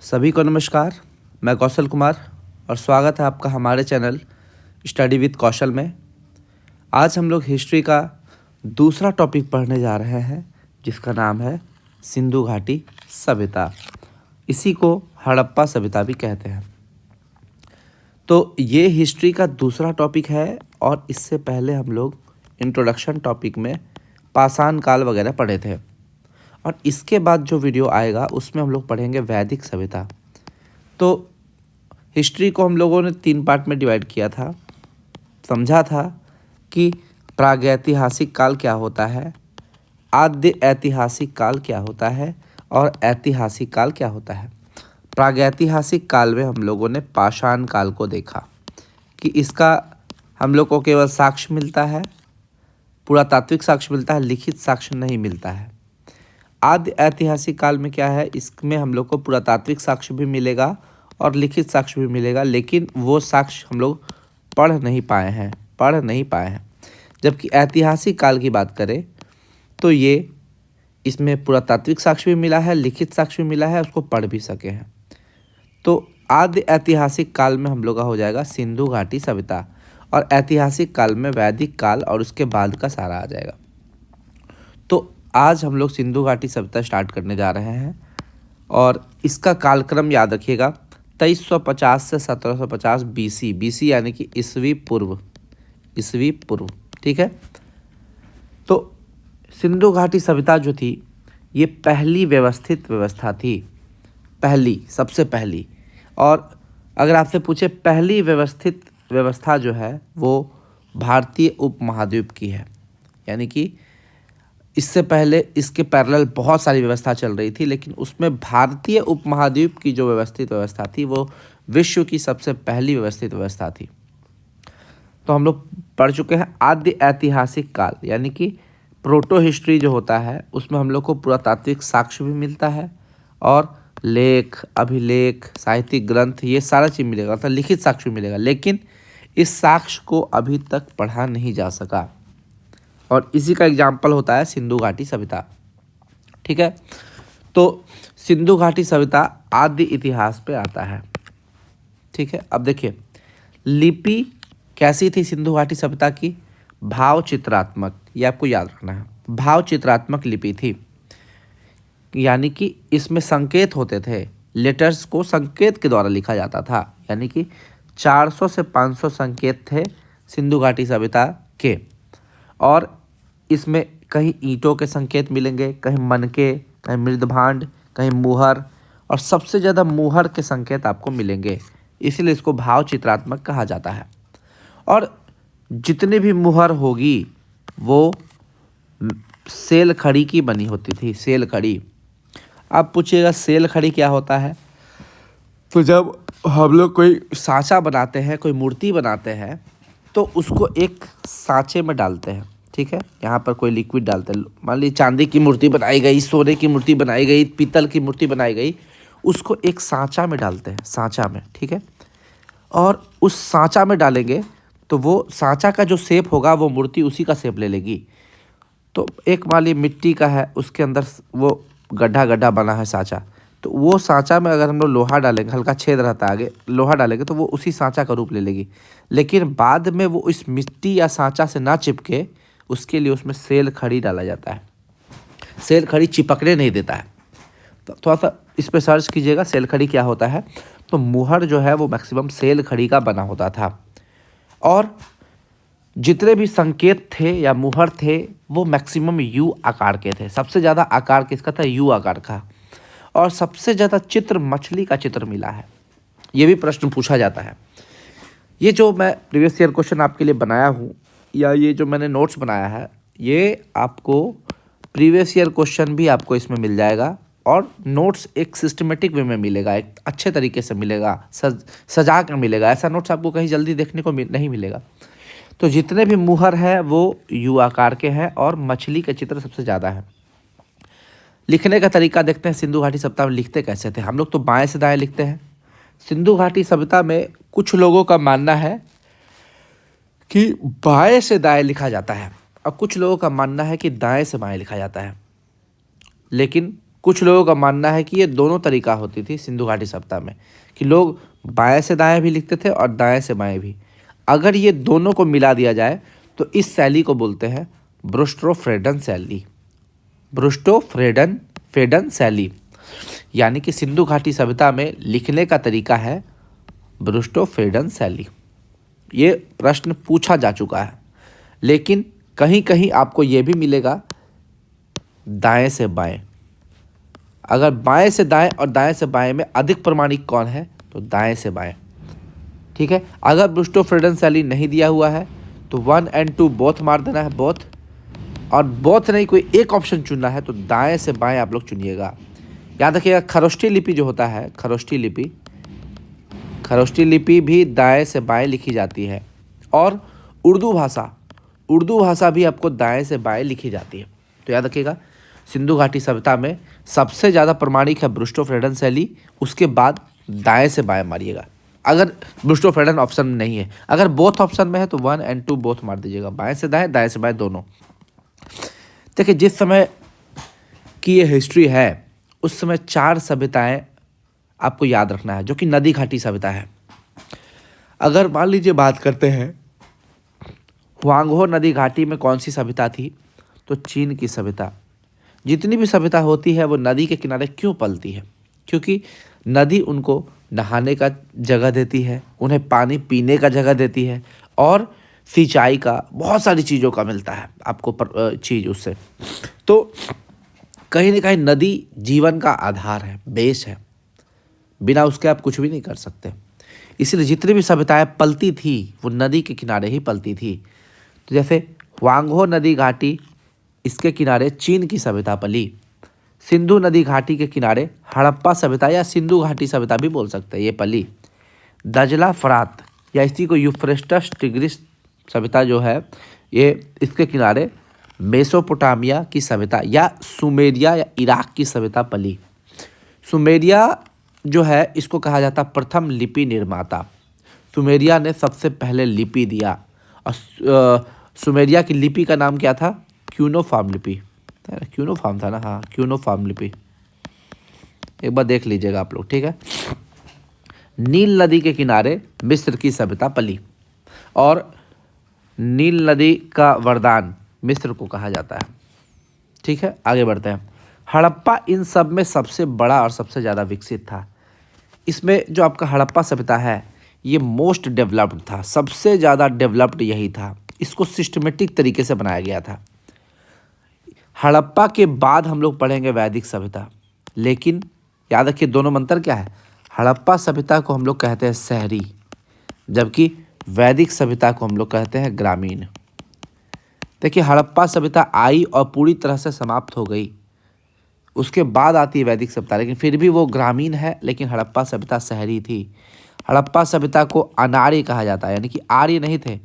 सभी को नमस्कार। मैं कौशल कुमार और स्वागत है आपका हमारे चैनल स्टडी विद कौशल में। आज हम लोग हिस्ट्री का दूसरा टॉपिक पढ़ने जा रहे हैं जिसका नाम है सिंधु घाटी सभ्यता। इसी को हड़प्पा सभ्यता भी कहते हैं। तो ये हिस्ट्री का दूसरा टॉपिक है और इससे पहले हम लोग इंट्रोडक्शन टॉपिक में पाषाण काल वगैरह पढ़े थे और इसके बाद जो वीडियो आएगा उसमें हम लोग पढ़ेंगे वैदिक सभ्यता। तो हिस्ट्री को हम लोगों ने 3 पार्ट में डिवाइड किया था। समझा था कि प्रागैतिहासिक काल क्या होता है, आद्य ऐतिहासिक काल क्या होता है और ऐतिहासिक काल क्या होता है। प्रागैतिहासिक काल में हम लोगों ने पाषाण काल को देखा कि इसका हम लोग को केवल साक्ष्य मिलता है, पुरातात्विक साक्ष्य मिलता है, लिखित साक्ष्य नहीं मिलता है। आद्य ऐतिहासिक काल में क्या है, इसमें हम लोग को पुरातात्विक साक्ष्य भी मिलेगा और लिखित साक्ष्य भी मिलेगा, लेकिन वो साक्ष्य हम लोग पढ़ नहीं पाए हैं। जबकि ऐतिहासिक काल की बात करें तो ये इसमें पुरातात्विक साक्ष्य भी मिला है, लिखित साक्ष्य भी मिला है, उसको पढ़ भी सके हैं। तो आद्य ऐतिहासिक काल में हम लोग का हो जाएगा सिंधु घाटी सभ्यता और ऐतिहासिक काल में वैदिक काल और उसके बाद का सारा आ जाएगा। तो आज हम लोग सिंधु घाटी सभ्यता स्टार्ट करने जा रहे हैं और इसका कालक्रम याद रखिएगा 2350 से 1750 बीसी यानी कि ईसवी पूर्व। ठीक है। तो सिंधु घाटी सभ्यता जो थी ये पहली व्यवस्थित व्यवस्था थी, सबसे पहली। और अगर आपसे पूछे पहली व्यवस्थित व्यवस्था जो है वो भारतीय उपमहाद्वीप की है, यानी कि इससे पहले इसके पैरेलल बहुत सारी व्यवस्था चल रही थी, लेकिन उसमें भारतीय उपमहाद्वीप की जो व्यवस्थित व्यवस्था थी वो विश्व की सबसे पहली व्यवस्थित व्यवस्था थी। तो हम लोग पढ़ चुके हैं आद्य ऐतिहासिक काल, यानी कि प्रोटो हिस्ट्री जो होता है उसमें हम लोग को पुरातात्विक साक्ष्य भी मिलता है और लेख, अभिलेख, साहित्यिक ग्रंथ, ये सारा चीज़ मिलेगा, अर्थात लिखित साक्ष्य मिलेगा, लेकिन इस साक्ष्य को अभी तक पढ़ा नहीं जा सका और इसी का एग्जाम्पल होता है सिंधु घाटी सभ्यता। ठीक है। तो सिंधु घाटी सभ्यता आदि इतिहास पे आता है। ठीक है। अब देखिए लिपि कैसी थी सिंधु घाटी सभ्यता की, भाव चित्रात्मक, ये आपको याद रखना है। भाव चित्रात्मक लिपि थी, यानी कि इसमें संकेत होते थे, लेटर्स को संकेत के द्वारा लिखा जाता था, यानी कि 400 से 500 संकेत थे सिंधु घाटी सभ्यता के। और इसमें कहीं ईंटों के संकेत मिलेंगे, कहीं मनके, कहीं मृदभांड, कहीं मुहर, और सबसे ज़्यादा मुहर के संकेत आपको मिलेंगे, इसलिए इसको भाव चित्रात्मक कहा जाता है। और जितनी भी मुहर होगी वो सेल खड़ी की बनी होती थी, सेल खड़ी। आप पूछिएगा सेल खड़ी क्या होता है, तो जब हम लोग कोई सांचा बनाते हैं, कोई मूर्ति बनाते हैं, तो उसको एक सांचे में डालते हैं। ठीक है। यहाँ पर कोई लिक्विड डालते हैं, मान लीजिए चांदी की मूर्ति बनाई गई, सोने की मूर्ति बनाई गई, पीतल की मूर्ति बनाई गई, उसको एक सांचा में डालते हैं, सांचा में। ठीक है। और उस सांचा में डालेंगे तो वो सांचा का जो शेप होगा वो मूर्ति उसी का शेप ले लेगी। तो एक मान लीजिए मिट्टी का है, उसके अंदर वो गड्ढा बना है सांचा, तो वो सांचा में अगर हम लोग लोहा डालेंगे, हल्का छेद रहता है आगे, लोहा डालेंगे तो वो उसी सांचा का रूप ले लेगी। लेकिन बाद में वो इस मिट्टी या सांचा से ना चिपके, उसके लिए उसमें सेल खड़ी डाला जाता है। सेल खड़ी चिपकने नहीं देता है। तो थोड़ा सा इस पर सर्च कीजिएगा सेल खड़ी क्या होता है। तो मुहर जो है वो मैक्सिमम सेल खड़ी का बना होता था और जितने भी संकेत थे या मुहर थे वो मैक्सिमम यू आकार के थे। सबसे ज़्यादा आकार किसका था, यू आकार का। और सबसे ज़्यादा चित्र मछली का चित्र मिला है, ये भी प्रश्न पूछा जाता है। ये जो मैं प्रीवियस ईयर क्वेश्चन आपके लिए बनाया हूँ या ये जो मैंने नोट्स बनाया है, ये आपको प्रीवियस ईयर क्वेश्चन भी आपको इसमें मिल जाएगा और नोट्स एक सिस्टमेटिक वे में मिलेगा, एक अच्छे तरीके से मिलेगा, सजा कर मिलेगा। ऐसा नोट्स आपको कहीं जल्दी देखने को नहीं मिलेगा। तो जितने भी मुहर हैं वो यू आकार के हैं और मछली के चित्र सबसे ज़्यादा है। लिखने का तरीका देखते हैं सिंधु घाटी सभ्यता में लिखते कैसे थे। हम लोग तो बाएं से दाएं लिखते हैं। सिंधु घाटी सभ्यता में कुछ लोगों का मानना है कि बाएं से दाएं लिखा जाता है और कुछ लोगों का मानना है कि दाएं से बाएं लिखा जाता है। लेकिन कुछ लोगों का मानना है कि ये दोनों तरीका होती थी सिंधु घाटी सभ्यता में, कि लोग बाएं से दाएं भी लिखते थे और दाएं से बाएं भी। अगर ये दोनों को मिला दिया जाए तो इस शैली को बोलते हैं ब्रूस्टो-फ्रेडन शैली। ब्रूस्टो-फ्रेडन शैली, यानी कि सिंधु घाटी सभ्यता में लिखने का तरीका है ब्रूस्टो-फ्रेडन शैली। ये प्रश्न पूछा जा चुका है, लेकिन कहीं कहीं आपको ये भी मिलेगा दाएं से बाएं। अगर बाएं से दाएं और दाएं से बाएं में अधिक प्रमाणिक कौन है, तो दाएं से बाएं। ठीक है, अगर ब्रूस्टो-फ्रेडन शैली नहीं दिया हुआ है तो 1 और 2 बोथ मार देना है, बोथ, और बोथ नहीं कोई एक ऑप्शन चुनना है तो दाएं से बाएं आप लोग चुनिएगा। याद रखिएगा, खरोष्टी लिपि जो होता है, खरोष्टी लिपि भी दाएं से बाएं लिखी जाती है, और उर्दू भाषा भी आपको दाएं से बाएं लिखी जाती है। तो याद रखिएगा, सिंधु घाटी सभ्यता में सबसे ज़्यादा प्रमाणिक है ब्रूस्टो-फ्रेडन शैली, उसके बाद दाएं से बाएं मारिएगा। अगर ब्रूस्टो-फ्रेडन ऑप्शन में नहीं है, अगर बोथ ऑप्शन में है तो 1 और 2 बोथ मार दीजिएगा, बाएं से बाएं दोनों। देखिए, जिस समय की ये हिस्ट्री है उस समय 4 सभ्यताएं आपको याद रखना है, जो कि नदी घाटी सभ्यता है। अगर मान लीजिए बात करते हैं हुआंगहो नदी घाटी में कौन सी सभ्यता थी, तो चीन की सभ्यता। जितनी भी सभ्यता होती है वो नदी के किनारे क्यों पलती है? क्योंकि नदी उनको नहाने का जगह देती है, उन्हें पानी पीने का जगह देती है, और सिंचाई का बहुत सारी चीज़ों का मिलता है आपको चीज़ उससे। तो कहीं ना कहीं नदी जीवन का आधार है, बेस है, बिना उसके आप कुछ भी नहीं कर सकते। इसलिए जितनी भी सभ्यताएं पलती थी वो नदी के किनारे ही पलती थी। तो जैसे हुआंगहो नदी घाटी, इसके किनारे चीन की सभ्यता पली। सिंधु नदी घाटी के किनारे हड़प्पा सभ्यता या सिंधु घाटी सभ्यता भी बोल सकते हैं, ये पली। दजला फरात या इसी को यूफ्रेटस टिग्रिस सभ्यता जो है, ये इसके किनारे मेसोपोटामिया की सभ्यता या सुमेरिया या इराक की सभ्यता पली। सुमेरिया जो है इसको कहा जाता प्रथम लिपि निर्माता। सुमेरिया ने सबसे पहले लिपि दिया, और सुमेरिया की लिपि का नाम क्या था? क्यूनोफॉर्म लिपि। क्यूनोफॉर्म था ना, हाँ, क्यूनोफॉर्म लिपि। एक बार देख लीजिएगा आप लोग, ठीक है। नील नदी के किनारे मिस्र की सभ्यता पली, और नील नदी का वरदान मिस्र को कहा जाता है। ठीक है, आगे बढ़ते हैं। हड़प्पा इन सब में सबसे बड़ा और सबसे ज़्यादा विकसित था। इसमें जो आपका हड़प्पा सभ्यता है ये मोस्ट डेवलप्ड था, सबसे ज़्यादा डेवलप्ड यही था। इसको सिस्टमेटिक तरीके से बनाया गया था। हड़प्पा के बाद हम लोग पढ़ेंगे वैदिक सभ्यता, लेकिन याद रखिए दोनों में अंतर क्या है। हड़प्पा सभ्यता को हम लोग कहते हैं शहरी, जबकि वैदिक सभ्यता को हम लोग कहते हैं ग्रामीण। देखिए, हड़प्पा सभ्यता आई और पूरी तरह से समाप्त हो गई, उसके बाद आती है वैदिक सभ्यता, लेकिन फिर भी वो ग्रामीण है, लेकिन हड़प्पा सभ्यता शहरी थी। हड़प्पा सभ्यता को अनार्य कहा जाता है, यानी कि आर्य नहीं थे।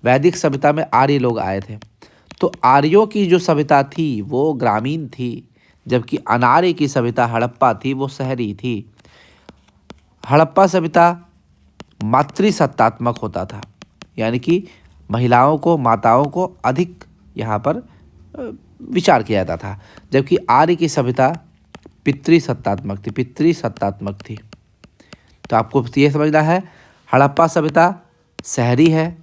वैदिक सभ्यता में आर्य लोग आए थे, तो आर्यों की जो सभ्यता थी वो ग्रामीण थी, जबकि अनार्य की सभ्यता हड़प्पा थी वो शहरी थी। हड़प्पा सभ्यता मातृसत्तात्मक होता था, यानी कि महिलाओं को, माताओं को अधिक यहाँ पर विचार किया जाता था, जबकि आर्य की सभ्यता पितृसत्तात्मक थी। तो आपको ये समझना है, हड़प्पा सभ्यता शहरी है,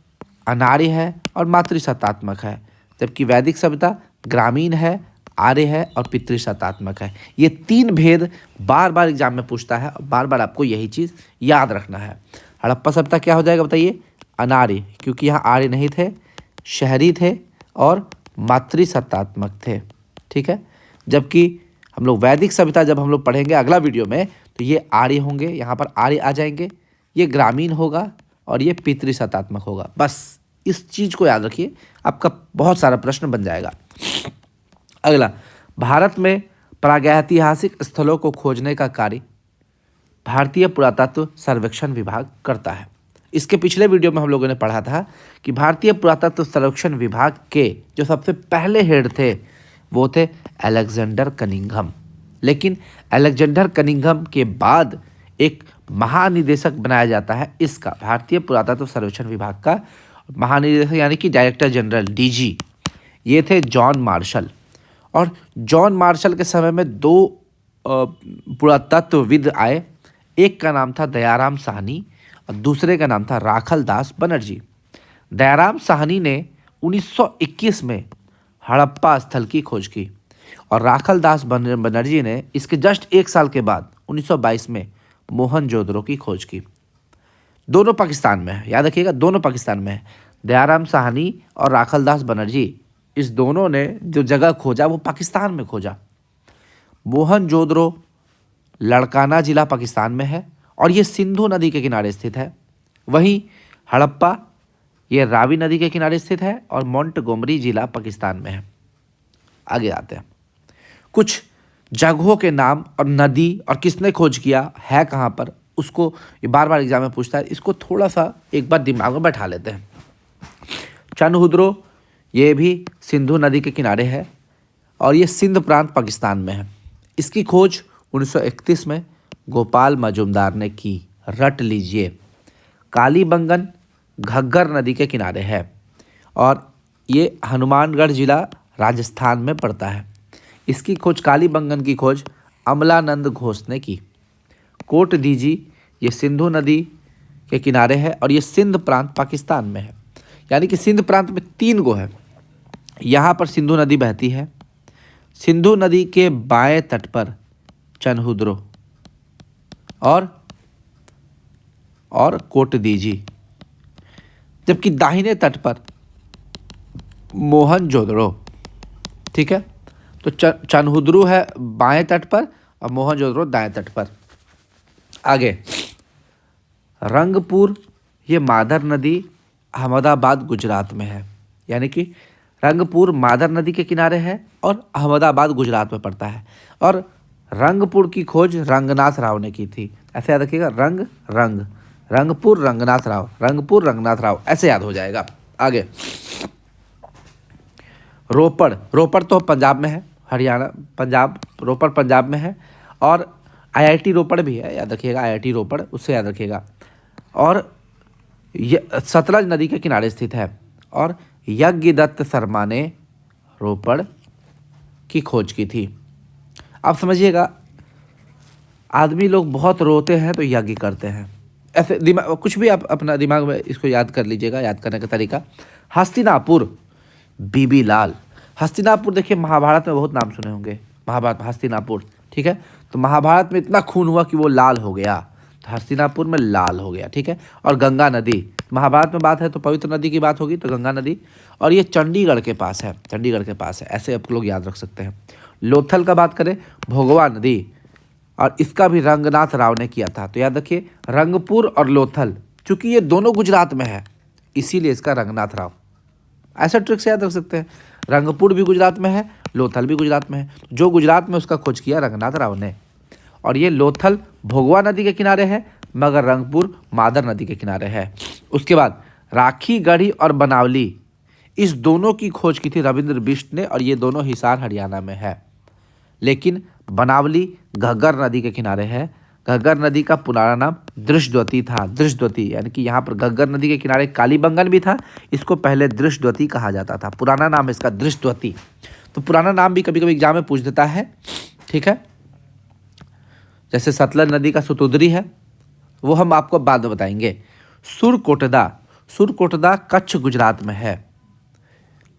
अनार्य है और मातृसत्तात्मक है, जबकि वैदिक सभ्यता ग्रामीण है, आर्य है और पितृसत्तात्मक है। ये 3 भेद बार बार एग्जाम में पूछता है, और बार बार आपको यही चीज़ याद रखना है। हड़प्पा सभ्यता क्या हो जाएगा बताइए? अनार्य, क्योंकि यहाँ आर्य नहीं थे, शहरी थे और मातृसत्तात्मक थे। ठीक है, जबकि हम लोग वैदिक सभ्यता जब हम लोग पढ़ेंगे अगला वीडियो में, तो ये आर्य होंगे, यहाँ पर आर्य आ जाएंगे, ये ग्रामीण होगा और ये पितृसत्तात्मक होगा। बस इस चीज़ को याद रखिए, आपका बहुत सारा प्रश्न बन जाएगा। अगला, भारत में प्रागैतिहासिक स्थलों को खोजने का कार्य भारतीय पुरातत्व सर्वेक्षण विभाग करता है। इसके पिछले वीडियो में हम लोगों ने पढ़ा था कि भारतीय पुरातत्व सर्वेक्षण विभाग के जो सबसे पहले हेड थे वो थे अलेक्जेंडर कनिंघम, लेकिन अलेक्जेंडर कनिंघम के बाद एक महानिदेशक बनाया जाता है इसका, भारतीय पुरातत्व सर्वेक्षण विभाग का महानिदेशक, यानी कि डायरेक्टर जनरल, डीजी। ये थे जॉन मार्शल, और जॉन मार्शल के समय में 2 पुरातत्वविद आए। एक का नाम था दयाराम साहनी और दूसरे का नाम था राखल दास बनर्जी। दयाराम साहनी ने 1921 में हड़प्पा स्थल की खोज की और राखल दास बनर्जी ने इसके जस्ट एक साल के बाद 1922 में मोहनजोदड़ो की खोज की। दोनों पाकिस्तान में है, याद रखिएगा, दोनों पाकिस्तान में है। दयाराम साहनी और राखल दास बनर्जी, इस दोनों ने जो जगह खोजा वो पाकिस्तान में खोजा। मोहनजोदड़ो लड़काना जिला पाकिस्तान में है और ये सिंधु नदी के किनारे स्थित है। वहीं हड़प्पा ये रावी नदी के किनारे स्थित है और मोंटगोमरी जिला पाकिस्तान में है। आगे आते हैं, कुछ जगहों के नाम और नदी और किसने खोज किया है कहाँ पर, उसको ये बार बार एग्जाम में पूछता है, इसको थोड़ा सा एक बार दिमाग में बैठा लेते हैं। चनहुद्रो ये भी सिंधु नदी के किनारे है और ये सिंध प्रांत पाकिस्तान में है। इसकी खोज 1931 में गोपाल मजूमदार ने की। रट लीजिए, कालीबंगन घग्गर नदी के किनारे है और ये हनुमानगढ़ जिला राजस्थान में पड़ता है। इसकी खोज, कालीबंगन की खोज अमलानंद घोष ने की। कोट दीजी ये सिंधु नदी के किनारे है और ये सिंध प्रांत पाकिस्तान में है। यानी कि सिंध प्रांत में 3 गो है। यहाँ पर सिंधु नदी बहती है। सिंधु नदी के बाएं तट पर चनहुद्रो और कोट दीजी, जबकि दाहिने तट पर मोहनजोदड़ो। ठीक है, तो चनहुद्रो है बाएं तट पर और मोहनजोदड़ो दाएं तट पर। आगे, रंगपुर ये माधर नदी अहमदाबाद गुजरात में है। यानी कि रंगपुर माधर नदी के किनारे है और अहमदाबाद गुजरात में पड़ता है। और रंगपुर की खोज रंगनाथ राव ने की थी। ऐसे याद रखिएगा, रंगपुर रंगनाथ राव, ऐसे याद हो जाएगा। आगे, रोपड़ तो पंजाब में है, रोपड़ पंजाब में है और IIT रोपड़ भी है, याद रखिएगा, IIT रोपड़, उससे याद रखिएगा। और ये सतलज नदी के किनारे स्थित है और यज्ञदत्त शर्मा ने रोपड़ की खोज की थी। आप समझिएगा, आदमी लोग बहुत रोते हैं तो यज्ञ करते हैं। ऐसे दिमाग, कुछ भी आप अपना दिमाग में इसको याद कर लीजिएगा। याद करने का तरीका, हस्तिनापुर बीबी लाल। हस्तिनापुर देखिए, महाभारत में बहुत नाम सुने होंगे, महाभारत हस्तिनापुर। ठीक है, तो महाभारत में इतना खून हुआ कि वो लाल हो गया, तो हस्तिनापुर में लाल हो गया। ठीक है, और गंगा नदी, महाभारत में बात है तो पवित्र नदी की बात होगी, तो गंगा नदी। और ये चंडीगढ़ के पास है, ऐसे आप लोग याद रख सकते हैं। लोथल का बात करें, भोगवा नदी, और इसका भी रंगनाथ राव ने किया था। तो याद रखिए, रंगपुर और लोथल, चूंकि ये दोनों गुजरात में है इसीलिए इसका रंगनाथ राव, ऐसा ट्रिक से याद रख सकते हैं। रंगपुर भी गुजरात में है, लोथल भी गुजरात में है। जो गुजरात में उसका खोज किया रंगनाथ राव ने। और ये लोथल भोगवा नदी के किनारे है, मगर रंगपुर मादर नदी के किनारे है। उसके बाद राखी गढ़ी और बनावली, इस दोनों की खोज की थी रविंद्र बिष्ट ने और ये दोनों हिसार हरियाणा में है। लेकिन बनावली घग्गर नदी के किनारे है। घग्गर नदी का पुराना नाम दृशद्वती था, दृशद्वती, यानी कि यहाँ पर घग्गर नदी के किनारे कालीबंगन भी था, इसको पहले दृशद्वती कहा जाता था। पुराना नाम इसका दृशद्वती। तो पुराना नाम भी कभी कभी एग्जाम में पूछ देता है। ठीक है, जैसे सतलज नदी का सुतुद्री है, वो हम आपको बाद में बताएंगे। सुरकोटदा कच्छ गुजरात में है।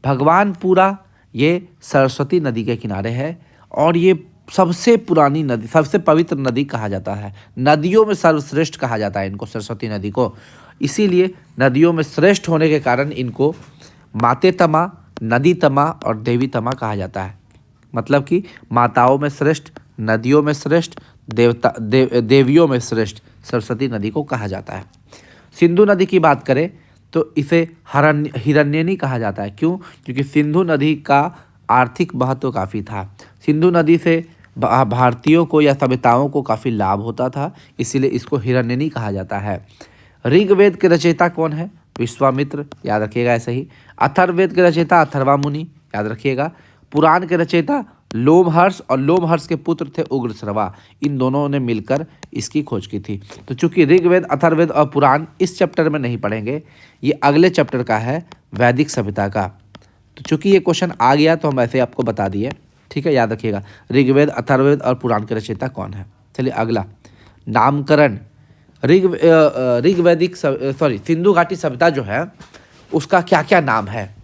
भगवानपुरा ये सरस्वती नदी के किनारे है और ये सबसे पुरानी नदी, सबसे पवित्र नदी कहा जाता है। नदियों में सर्वश्रेष्ठ कहा जाता है इनको, सरस्वती नदी को। इसीलिए नदियों में श्रेष्ठ होने के कारण इनको माते तमा, नदी तमा और देवी तमा कहा जाता है। मतलब कि माताओं में श्रेष्ठ, नदियों में श्रेष्ठ, देवियों में श्रेष्ठ सरस्वती नदी को कहा जाता है। सिंधु नदी की बात करें तो इसे हिरण्यनी कहा जाता है। क्यों? क्योंकि सिंधु नदी का आर्थिक महत्व काफ़ी था। सिंधु नदी से भारतीयों को या सभ्यताओं को काफ़ी लाभ होता था, इसीलिए इसको हिरण्यनी कहा जाता है। ऋग्वेद के रचयिता कौन है? विश्वामित्र, याद रखिएगा ऐसे ही। अथर्ववेद के रचयिता अथर्वा मुनि, याद रखिएगा। पुराण के रचयिता लोमहर्ष और लोमहर्ष के पुत्र थे उग्रश्रवा। इन दोनों ने मिलकर इसकी खोज की थी। तो चूंकि ऋग्वेद, अथर्ववेद और पुराण इस चैप्टर में नहीं पढ़ेंगे, ये अगले चैप्टर का है, वैदिक सभ्यता का। तो चूंकि ये क्वेश्चन आ गया तो हम ऐसे आपको बता दिए। ठीक है, याद रखिएगा। ऋग्वेद, अथर्ववेद और पुराण के रचयिता कौन है। चलिए अगला, नामकरण। ऋग्वैदिक सिंधु घाटी सभ्यता जो है उसका क्या क्या नाम है।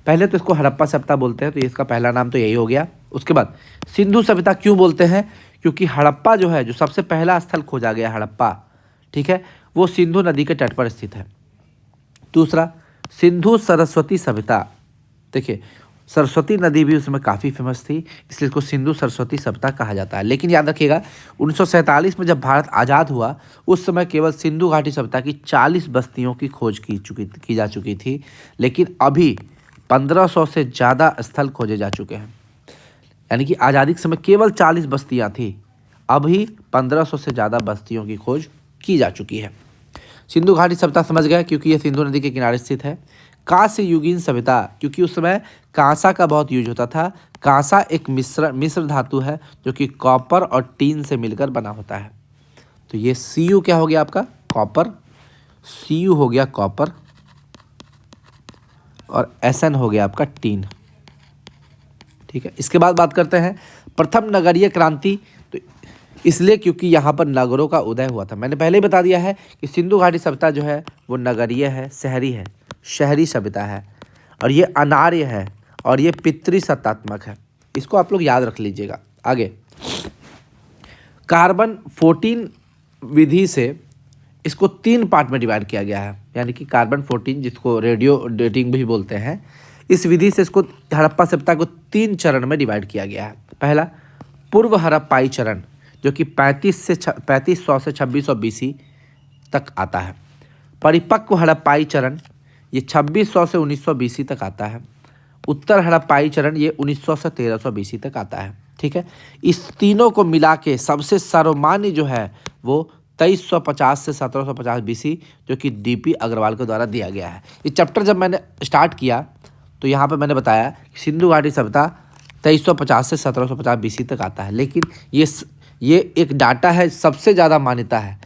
पहले तो इसको हड़प्पा सभ्यता बोलते हैं, तो इसका पहला नाम तो यही हो गया। उसके बाद सिंधु सभ्यता क्यों बोलते हैं, क्योंकि हड़प्पा जो है, जो सबसे पहला स्थल खोजा गया हड़प्पा, ठीक है, वो सिंधु नदी के तट पर स्थित है। दूसरा, सिंधु सरस्वती सभ्यता। देखिए सरस्वती नदी भी उसमें काफ़ी फेमस थी, इसलिए इसको सिंधु सरस्वती सभ्यता कहा जाता है। लेकिन याद रखिएगा 1947 में जब भारत आज़ाद हुआ उस समय केवल सिंधु घाटी सभ्यता की 40 बस्तियों की खोज की जा चुकी थी, लेकिन अभी 1500 से ज़्यादा स्थल खोजे जा चुके हैं। यानी कि आज़ादी के समय केवल 40 बस्तियाँ थी, अभी 1500 से ज़्यादा बस्तियों की खोज की जा चुकी है। सिंधु घाटी सभ्यता समझ गए क्योंकि ये सिंधु नदी के किनारे स्थित है। कांस्य युगीन सभ्यता, क्योंकि उस समय कांसा का बहुत यूज होता था। कांसा एक मिश्र धातु है जो कि कॉपर और टीन से मिलकर बना होता है। तो ये Cu क्या हो गया आपका, कॉपर, Cu हो गया कॉपर, और Sn हो गया आपका टीन। ठीक है, इसके बाद बात करते हैं प्रथम नगरीय क्रांति। तो इसलिए क्योंकि यहाँ पर नगरों का उदय हुआ था। मैंने पहले ही बता दिया है कि सिंधु घाटी सभ्यता जो है वो नगरीय है, शहरी है, शहरी सभ्यता है, और ये अनार्य है, और ये पितृसत्तात्मक है। इसको आप लोग याद रख लीजिएगा। आगे, कार्बन 14 विधि से इसको 3 पार्ट में डिवाइड किया गया है। यानी कि कार्बन 14 जिसको रेडियो डेटिंग भी बोलते हैं, इस विधि से इसको हड़प्पा सभ्यता को 3 चरण में डिवाइड किया गया है। पहला पूर्व हड़प्पाई चरण जो कि 3500 से 2600 BC तक आता है। परिपक्व हड़प्पाई चरण ये 2600 से 1900 BC तक आता है। उत्तर हड़प्पाई चरण ये 1900 से 1300 BC तक आता है। ठीक है, इस तीनों को मिला के सबसे सर्वमान्य जो है वो 2350 से 1750 BC जो कि DP अग्रवाल के द्वारा दिया गया है। ये चैप्टर जब मैंने स्टार्ट किया तो यहाँ पे मैंने बताया कि सिंधु घाटी सभ्यता 2350 से 1750 BC तक आता है, लेकिन ये एक डाटा है, सबसे ज़्यादा मान्यता है।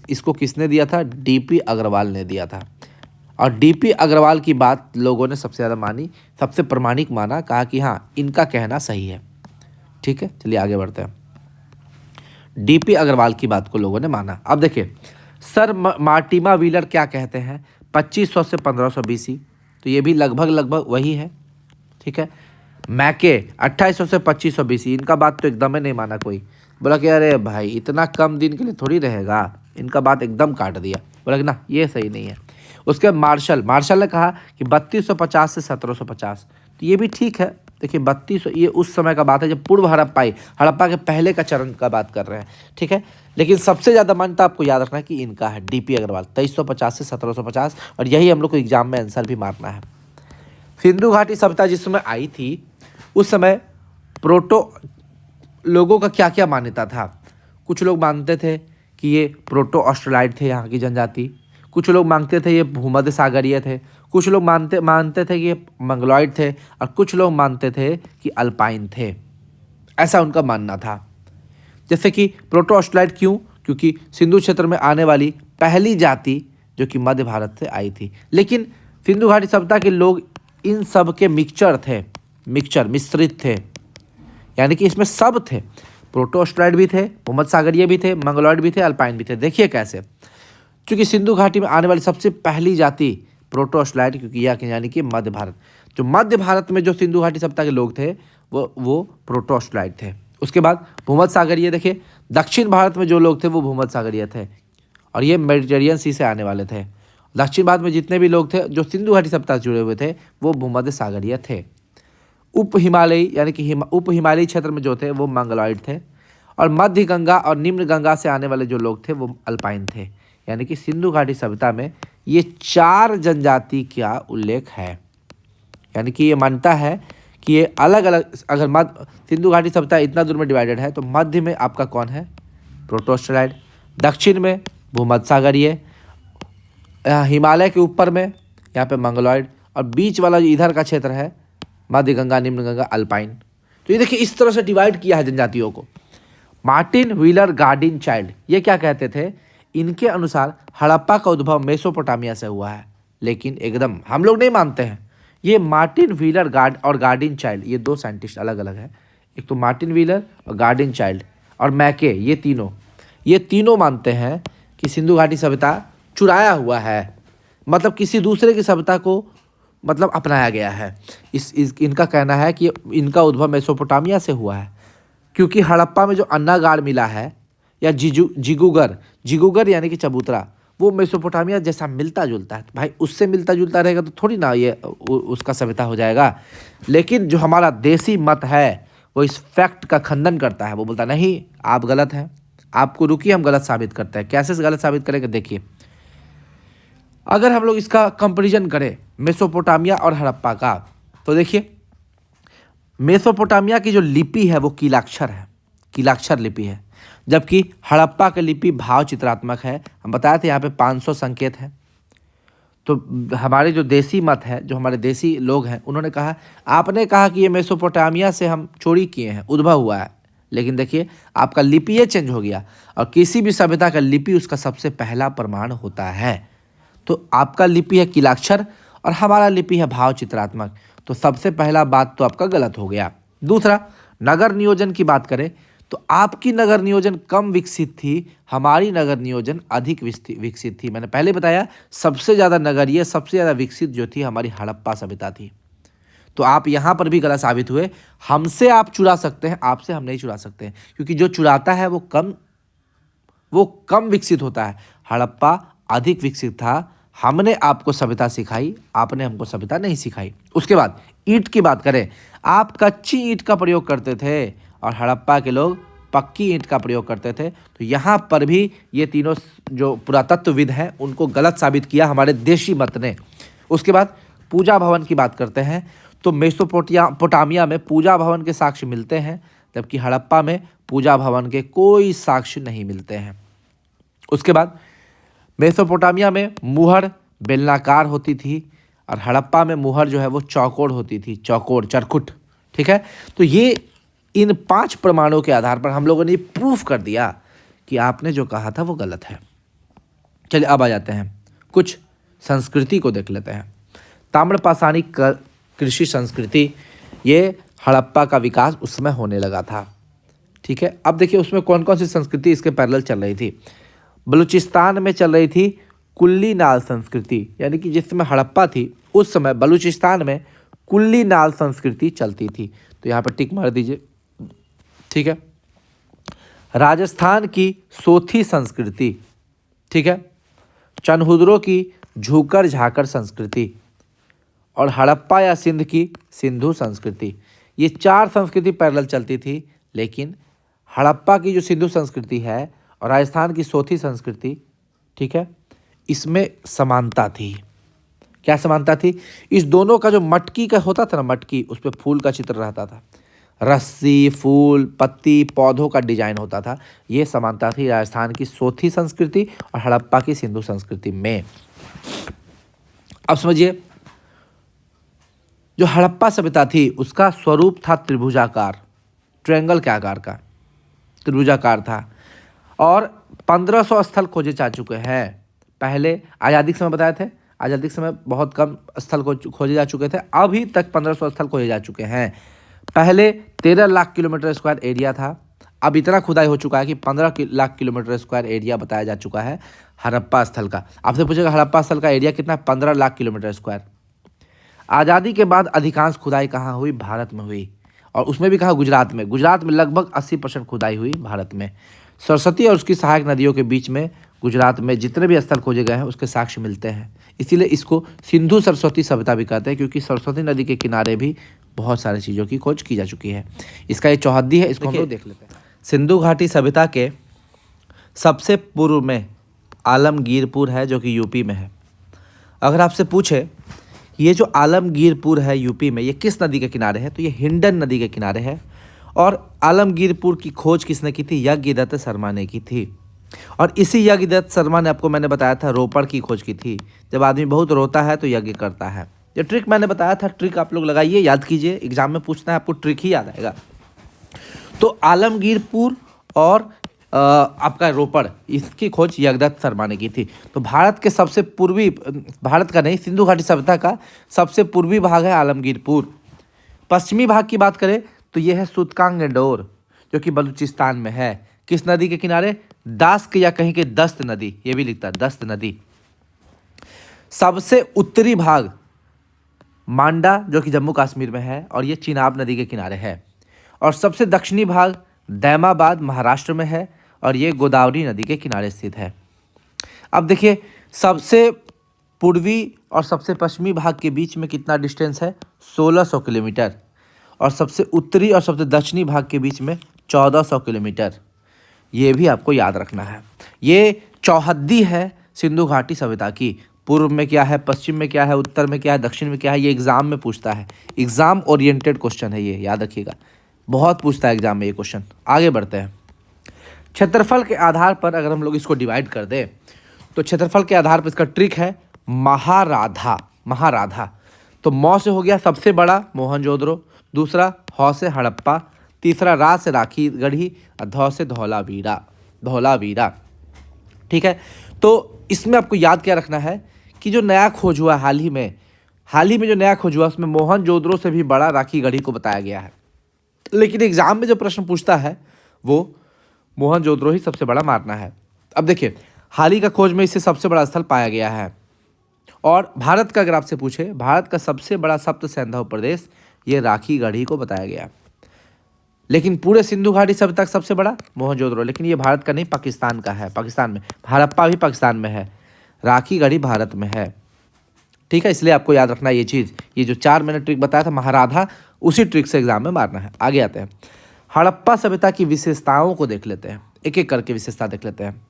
इसको किसने दिया था, DP अग्रवाल ने दिया था। और DP अग्रवाल की बात लोगों ने सबसे ज़्यादा मानी, सबसे प्रामाणिक माना, कहा कि हाँ इनका कहना सही है। ठीक है, चलिए आगे बढ़ते हैं। DP अग्रवाल की बात को लोगों ने माना। अब देखिए सर मार्टिमा व्हीलर क्या कहते हैं, 2500 से 1500 BC, तो ये भी लगभग वही है। ठीक है, मैके 2800 से 2500 BC, इनका बात तो एकदम ही नहीं माना कोई। बोला कि अरे भाई इतना कम दिन के लिए थोड़ी रहेगा, इनका बात एकदम काट दिया। बोला कि ना ये सही नहीं है। उसके मार्शल ने कहा कि 3250 से 1750, तो ये भी ठीक है। देखिए 3200 ये उस समय का बात है जब पूर्व हड़प्पा के पहले का चरण का बात कर रहे हैं। ठीक है, लेकिन सबसे ज़्यादा मान्यता आपको याद रखना है कि इनका है, DP अग्रवाल 2350 से 1750, और यही हम लोग को एग्जाम में आंसर भी मारना है। सिंधु घाटी सभ्यता जिस समय आई थी उस समय लोगों का क्या क्या मान्यता था। कुछ लोग मानते थे कि ये प्रोटो ऑस्ट्रेलाइड थे यहाँ की जनजाति, कुछ लोग मानते थे ये भूमध्य सागरीय थे, कुछ लोग मानते थे कि ये मंगलॉइड थे, और कुछ लोग मानते थे कि अल्पाइन थे। ऐसा उनका मानना था। जैसे कि प्रोटो ऑस्ट्रेलाइड क्यों, क्योंकि सिंधु क्षेत्र में आने वाली पहली जाति जो कि मध्य भारत से आई थी। लेकिन सिंधु घाटी सभ्यता के लोग इन सब के मिश्रित थे, यानी कि इसमें सब थे। प्रोटो ऑस्ट्रेलाइड भी थे, भूमध्य सागरीय भी थे, मंगलॉइड भी थे, अल्पाइन भी थे। देखिए कैसे, क्योंकि सिंधु घाटी में आने वाली सबसे पहली जाति प्रोटो ऑस्ट्रेलाइड, क्योंकि यानी कि मध्य भारत, जो मध्य भारत में जो सिंधु घाटी सभ्यता के लोग थे वो प्रोटो ऑस्ट्रेलाइड थे। उसके बाद भूमध्य सागरीय, देखिए दक्षिण भारत में जो लोग थे वो भूमध्य सागरीय थे, और ये मेडिटेरियन सी से आने वाले थे। दक्षिण भारत में जितने भी लोग थे जो सिंधु घाटी सभ्यता से जुड़े हुए थे वो भूमध्य सागरीय थे। उप हिमालयी यानी कि उप हिमालयी क्षेत्र में जो थे वो मंगलॉइड थे, और मध्य गंगा और निम्न गंगा से आने वाले जो लोग थे वो अल्पाइन थे। यानी कि सिंधु घाटी सभ्यता में ये 4 जनजाति का उल्लेख है। यानी कि ये मानता है कि ये अलग अलग, अगर सिंधु घाटी सभ्यता इतना दूर में डिवाइडेड है तो मध्य में आपका कौन है, प्रोटो ऑस्ट्रेलाइड, दक्षिण में भूमध्य सागरीय, हिमालय के ऊपर में यहाँ पे मंगलॉइड, और बीच वाला जो इधर का क्षेत्र है मध्य गंगा निम्न गंगा अल्पाइन। तो ये देखिए इस तरह से डिवाइड किया है जनजातियों को। मार्टिन व्हीलर गार्डिन चाइल्ड ये क्या कहते थे, इनके अनुसार हड़प्पा का उद्भव मेसोपोटामिया से हुआ है, लेकिन एकदम हम लोग नहीं मानते हैं। ये मार्टिन व्हीलर गार्डिन चाइल्ड, ये 2 साइंटिस्ट अलग अलग हैं, एक तो मार्टिन व्हीलर और गार्डन चाइल्ड और मैके, ये तीनों मानते हैं कि सिंधु घाटी सभ्यता चुराया हुआ है, मतलब किसी दूसरे की सभ्यता को मतलब अपनाया गया है। इनका कहना है कि इनका उद्भव मेसोपोटामिया से हुआ है, क्योंकि हड़प्पा में जो अन्नागाड़ मिला है या जिगुगर यानी कि चबूतरा, वो मेसोपोटामिया जैसा मिलता जुलता है। भाई उससे मिलता जुलता रहेगा तो थोड़ी ना ये उसका सभ्यता हो जाएगा। लेकिन जो हमारा देसी मत है वो इस फैक्ट का खंडन करता है। वो बोलता नहीं, आप गलत हैं, आपको रुकिए हम गलत साबित करते हैं। कैसे गलत साबित करेंगे देखिए, अगर हम लोग इसका कंपैरिजन करें मेसोपोटामिया और हड़प्पा का, तो देखिए मेसोपोटामिया की जो लिपि है वो कीलाक्षर लिपि है, जबकि हड़प्पा की लिपि भाव चित्रात्मक है। हम बताए थे यहाँ पे 500 संकेत है। तो हमारे जो देसी मत है, जो हमारे देसी लोग हैं, उन्होंने कहा, आपने कहा कि ये मेसोपोटामिया से हम चोरी किए हैं, उद्भव हुआ है, लेकिन देखिए आपका लिपि ये चेंज हो गया, और किसी भी सभ्यता का लिपि उसका सबसे पहला प्रमाण होता है। तो आपका लिपि है कीलाक्षर और हमारा लिपि है भाव चित्रात्मक, तो सबसे पहला बात तो आपका गलत हो गया। दूसरा, नगर नियोजन की बात करें तो आपकी नगर नियोजन कम विकसित थी, हमारी नगर नियोजन अधिक विकसित थी। मैंने पहले बताया सबसे ज़्यादा नगरीय, सबसे ज़्यादा विकसित जो थी हमारी हड़प्पा सभ्यता थी। तो आप यहाँ पर भी गलत साबित हुए। हमसे आप चुरा सकते हैं, आपसे हम नहीं चुरा सकते हैं, क्योंकि जो चुराता है वो कम विकसित होता है। हड़प्पा अधिक विकसित था। हमने आपको सभ्यता सिखाई, आपने हमको सभ्यता नहीं सिखाई। उसके बाद ईंट की बात करें, आप कच्ची ईंट का प्रयोग करते थे और हड़प्पा के लोग पक्की ईंट का प्रयोग करते थे। तो यहाँ पर भी ये तीनों जो पुरातत्वविद हैं उनको गलत साबित किया हमारे देशी मत ने। उसके बाद पूजा भवन की बात करते हैं तो मेसोपोटामिया में पूजा भवन के साक्ष्य मिलते हैं, जबकि हड़प्पा में पूजा भवन के कोई साक्ष्य नहीं मिलते हैं। उसके बाद मेसोपोटामिया में मुहर बेलनाकार होती थी और हड़प्पा में मुहर जो है वो चौकोर होती थी, चरखुट। ठीक है, तो ये इन 5 प्रमाणों के आधार पर हम लोगों ने प्रूफ कर दिया कि आपने जो कहा था वो गलत है। चलिए अब आ जाते हैं, कुछ संस्कृति को देख लेते हैं। ताम्रपाषाणी कृषि संस्कृति, ये हड़प्पा का विकास उस समय होने लगा था। ठीक है, अब देखिए उसमें कौन कौन सी संस्कृति इसके पैरेलल चल रही थी। बलूचिस्तान में चल रही थी कुल्ली नाल संस्कृति, यानी कि जिस समय हड़प्पा थी उस समय बलूचिस्तान में कुल्ली नाल संस्कृति चलती थी। तो यहाँ पर टिक मार दीजिए। ठीक है, राजस्थान की सोथी संस्कृति, ठीक है, चनहुदरों की झूकर झाकर संस्कृति और हड़प्पा या सिंध की सिंधु संस्कृति, ये 4 संस्कृति पैरेलल चलती थी। लेकिन हड़प्पा की जो सिंधु संस्कृति है और राजस्थान की सोथी संस्कृति, ठीक है, इसमें समानता थी। क्या समानता थी? इस दोनों का जो मटकी का होता था ना, मटकी, उस पर फूल का चित्र रहता था, रस्सी, फूल, पत्ती, पौधों का डिजाइन होता था। ये समानता थी राजस्थान की सोथी संस्कृति और हड़प्पा की सिंधु संस्कृति में। अब समझिए, जो हड़प्पा सभ्यता थी उसका स्वरूप था त्रिभुजाकार, ट्रायंगल के आकार का त्रिभुजाकार था, और 1500 स्थल खोजे जा चुके हैं। पहले आज़ादी के समय बताए थे, आज़ादी के समय बहुत कम स्थल खोजे जा चुके थे, अभी तक 1500 स्थल खोजे जा चुके हैं। पहले 13 लाख किलोमीटर स्क्वायर एरिया था, अब इतना खुदाई हो चुका है कि 15 लाख किलोमीटर स्क्वायर एरिया बताया जा चुका है हड़प्पा स्थल का। आपसे पूछेगा हड़प्पा स्थल का एरिया कितना है? 15 लाख किलोमीटर स्क्वायर। आज़ादी के बाद अधिकांश खुदाई कहाँ हुई? भारत में हुई, और उसमें भी कहाँ? गुजरात में। गुजरात में लगभग 80% खुदाई हुई भारत में। सरस्वती और उसकी सहायक नदियों के बीच में गुजरात में जितने भी स्थल खोजे गए हैं उसके साक्ष्य मिलते हैं। इसीलिए इसको सिंधु सरस्वती सभ्यता भी कहते हैं, क्योंकि सरस्वती नदी के किनारे भी बहुत सारी चीज़ों की खोज की जा चुकी है। इसका ये चौहद्दी है, इसको हम लोग देख लेते हैं। सिंधु घाटी सभ्यता के सबसे पूर्व में आलमगीरपुर है, जो कि यूपी में है। अगर आपसे पूछे ये जो आलमगीरपुर है यूपी में, ये किस नदी के किनारे है, तो ये हिंडन नदी के किनारे है। और आलमगीरपुर की खोज किसने की थी? यज्ञदत्त शर्मा ने की थी। और इसी यज्ञदत्त शर्मा ने, आपको मैंने बताया था, रोपड़ की खोज की थी। जब आदमी बहुत रोता है तो यज्ञ करता है। ये ट्रिक मैंने बताया था, ट्रिक आप लोग लगाइए, याद कीजिए, एग्जाम में पूछना है आपको, ट्रिक ही याद आएगा। तो आलमगीरपुर और आपका रोपड़, इसकी खोज यज्ञदत्त शर्मा ने की थी। तो भारत के सबसे पूर्वी, भारत का नहीं, सिंधु घाटी सभ्यता का सबसे पूर्वी भाग है आलमगीरपुर। पश्चिमी भाग की बात करें तो ये है सूतकांगडोर, जो कि बलूचिस्तान में है। किस नदी के किनारे? दास्क या कहीं के दस्त नदी, ये भी लिखता है दस्त नदी। सबसे उत्तरी भाग मांडा, जो कि जम्मू कश्मीर में है, और ये चिनाब नदी के किनारे है। और सबसे दक्षिणी भाग दैमाबाद महाराष्ट्र में है, और ये गोदावरी नदी के किनारे स्थित है। अब देखिए, सबसे पूर्वी और सबसे पश्चिमी भाग के बीच में कितना डिस्टेंस है? 1600 किलोमीटर। और सबसे उत्तरी और सबसे दक्षिणी भाग के बीच में 1400 किलोमीटर। ये भी आपको याद रखना है। ये चौहद्दी है सिंधु घाटी सभ्यता की। पूर्व में क्या है, पश्चिम में क्या है, उत्तर में क्या है, दक्षिण में क्या है, ये एग्जाम में पूछता है। एग्जाम ओरिएंटेड क्वेश्चन है ये, याद रखिएगा, बहुत पूछता है एग्जाम में ये क्वेश्चन। आगे बढ़ते हैं। क्षेत्रफल के आधार पर अगर हम लोग इसको डिवाइड कर दें तो क्षेत्रफल के आधार पर इसका ट्रिक है महाराधा। महाराधा तो मौ से हो गया सबसे बड़ा मोहनजोदड़ो, दूसरा हौ से हड़प्पा, तीसरा रा से राखी गढ़ी, और धौ से धौलावीरा। धौलावीरा, ठीक है। तो इसमें आपको याद क्या रखना है कि जो नया खोज हुआ हाल ही में जो नया खोज हुआ उसमें मोहनजोदड़ो से भी बड़ा राखी गढ़ी को बताया गया है। लेकिन एग्जाम में जो प्रश्न पूछता है वो मोहनजोदड़ो ही सबसे बड़ा मानना है। अब देखिए, हाल ही का खोज में इससे सबसे बड़ा स्थल पाया गया है। और भारत का अगर आपसे पूछे, भारत का सबसे बड़ा सप्त सैंधव प्रदेश ये राखी गढ़ी को बताया गया। लेकिन पूरे सिंधु घाटी सभ्यता तक सबसे बड़ा मोहनजोदड़ो, लेकिन ये भारत का नहीं, पाकिस्तान का है। पाकिस्तान में हड़प्पा भी पाकिस्तान में है, राखी गढ़ी भारत में है, ठीक है। इसलिए आपको याद रखना ये चीज़, ये जो 4 मैंने ट्रिक बताया था महाराधा, उसी ट्रिक से एग्जाम में मारना है। आगे आते हैं, हड़प्पा सभ्यता की विशेषताओं को देख लेते हैं, एक एक करके विशेषता देख लेते हैं।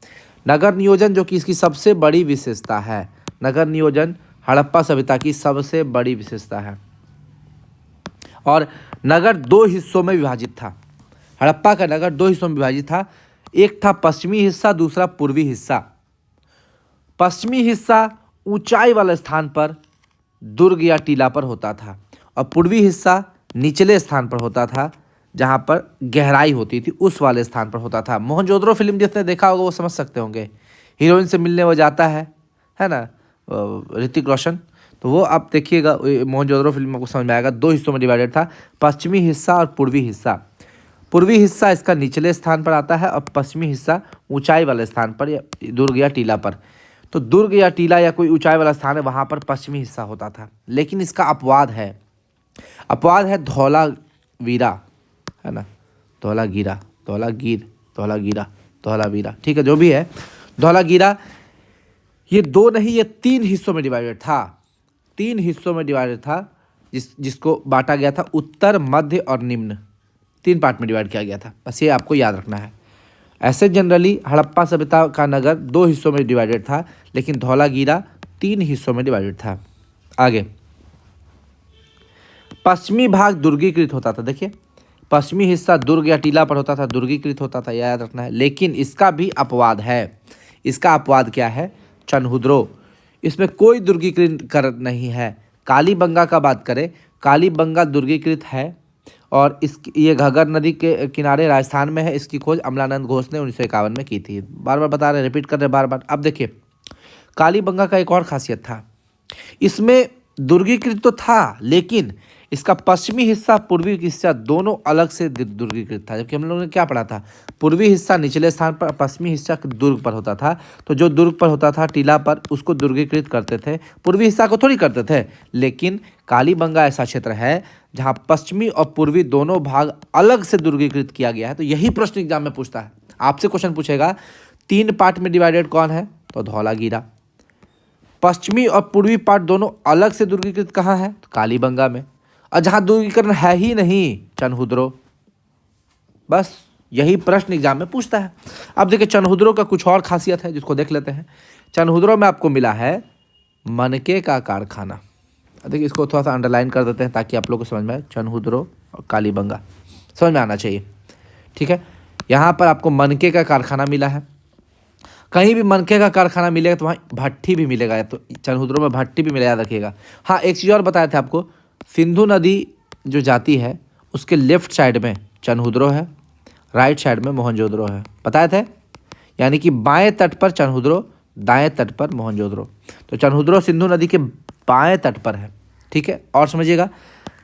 नगर नियोजन, जो कि इसकी सबसे बड़ी विशेषता है। नगर नियोजन हड़प्पा सभ्यता की सबसे बड़ी विशेषता है। और नगर 2 हिस्सों में विभाजित था। हड़प्पा का नगर 2 हिस्सों में विभाजित था। एक था पश्चिमी हिस्सा, दूसरा पूर्वी हिस्सा। पश्चिमी हिस्सा ऊंचाई वाले स्थान पर दुर्ग या टीला पर होता था, और पूर्वी हिस्सा निचले स्थान पर होता था जहां पर गहराई होती थी, उस वाले स्थान पर होता था। मोहनजोदड़ो फिल्म जिसने देखा होगा वो समझ सकते होंगे। हीरोइन से मिलने वो जाता है ना, ऋतिक रोशन, तो वो आप देखिएगा मोहनजोदड़ो फिल्म में आपको समझ में आएगा। 2 हिस्सों में डिवाइडेड था, पश्चिमी हिस्सा और पूर्वी हिस्सा। पूर्वी हिस्सा इसका निचले स्थान पर आता है और पश्चिमी हिस्सा ऊंचाई वाले स्थान पर, या दुर्ग या टीला पर। तो दुर्ग या टीला या कोई ऊंचाई वाला स्थान है, वहाँ पर पश्चिमी हिस्सा होता था। लेकिन इसका अपवाद है धौलावीरा, है ना, धौलागीरा, धौलावीरा, ठीक है, जो भी है। धौलागीरा ये 2 नहीं, ये 3 हिस्सों में डिवाइडेड था। 3 हिस्सों में डिवाइडेड था, जिसको बांटा गया था उत्तर, मध्य और निम्न। 3 पार्ट में डिवाइड किया गया था। बस ये आपको याद रखना है। ऐसे जनरली हड़प्पा सभ्यता का नगर 2 हिस्सों में डिवाइडेड था, लेकिन धौलागीरा 3 हिस्सों में डिवाइडेड था। आगे, पश्चिमी भाग दुर्गीकृत होता था। देखिए, पश्चिमी हिस्सा दुर्ग या टीला पर होता था, दुर्गीकृत होता था, याद रखना है। लेकिन इसका भी अपवाद है। इसका अपवाद क्या है? चनहुद्रो, इसमें कोई दुर्गीकृत नहीं है। कालीबंगा का बात करें, कालीबंगा दुर्गीकृत है, और ये घग्गर नदी के किनारे राजस्थान में है। इसकी खोज अमलानंद घोष ने 1951 में की थी। बार बार बता रहे, रिपीट कर रहे बार बार। अब देखिए, कालीबंगा का एक और खासियत था, इसमें दुर्गीकृत तो था, लेकिन इसका पश्चिमी हिस्सा पूर्वी हिस्सा दोनों अलग से दुर्गीकृत था। जबकि हम लोगों ने क्या पढ़ा था, पूर्वी हिस्सा निचले स्थान पर, पश्चिमी हिस्सा दुर्ग पर होता था। तो जो दुर्ग पर होता था, टीला पर, उसको दुर्गीकृत करते थे, पूर्वी हिस्सा को थोड़ी करते थे। लेकिन कालीबंगा ऐसा क्षेत्र है जहाँ पश्चिमी और पूर्वी दोनों भाग अलग से दुर्गीकृत किया गया है। तो यही प्रश्न एग्जाम में पूछता है। आपसे क्वेश्चन पूछेगा 3 पार्ट में डिवाइडेड कौन है, तो धौलागीरा। पश्चिमी और पूर्वी पार्ट दोनों अलग से दुर्गीकृत कहाँ है, तो कालीबंगा में। और जहाँ दुर्गीकरण है ही नहीं, चनहुद्रो। बस यही प्रश्न एग्जाम में पूछता है। अब देखिए, चनहुद्रो का कुछ और खासियत है जिसको देख लेते हैं। चनहुद्रो में आपको मिला है मनके का कारखाना। देखिए, इसको थोड़ा सा अंडरलाइन कर देते हैं ताकि आप लोग को समझ में आए। चनहुद्रो और कालीबंगा समझ में आना चाहिए, ठीक है। यहाँ पर आपको मनके का कारखाना मिला है। कहीं भी मनके का कारखाना मिलेगा तो वहाँ भट्टी भी मिलेगा, तो चनहुद्रो में भट्टी भी मिलेगा, याद रखिएगा। हाँ, एक चीज़ और बताए थे आपको, सिंधु नदी जो जाती है उसके लेफ्ट साइड में चनहुद्रो है, राइट साइड में मोहनजोदड़ो है, बताए थे। यानी कि बाएं तट पर चनहुद्रो, दाएं तट पर मोहनजोदड़ो। तो चनहुद्रो सिंधु नदी के बाएं तट पर है, ठीक है। और समझिएगा,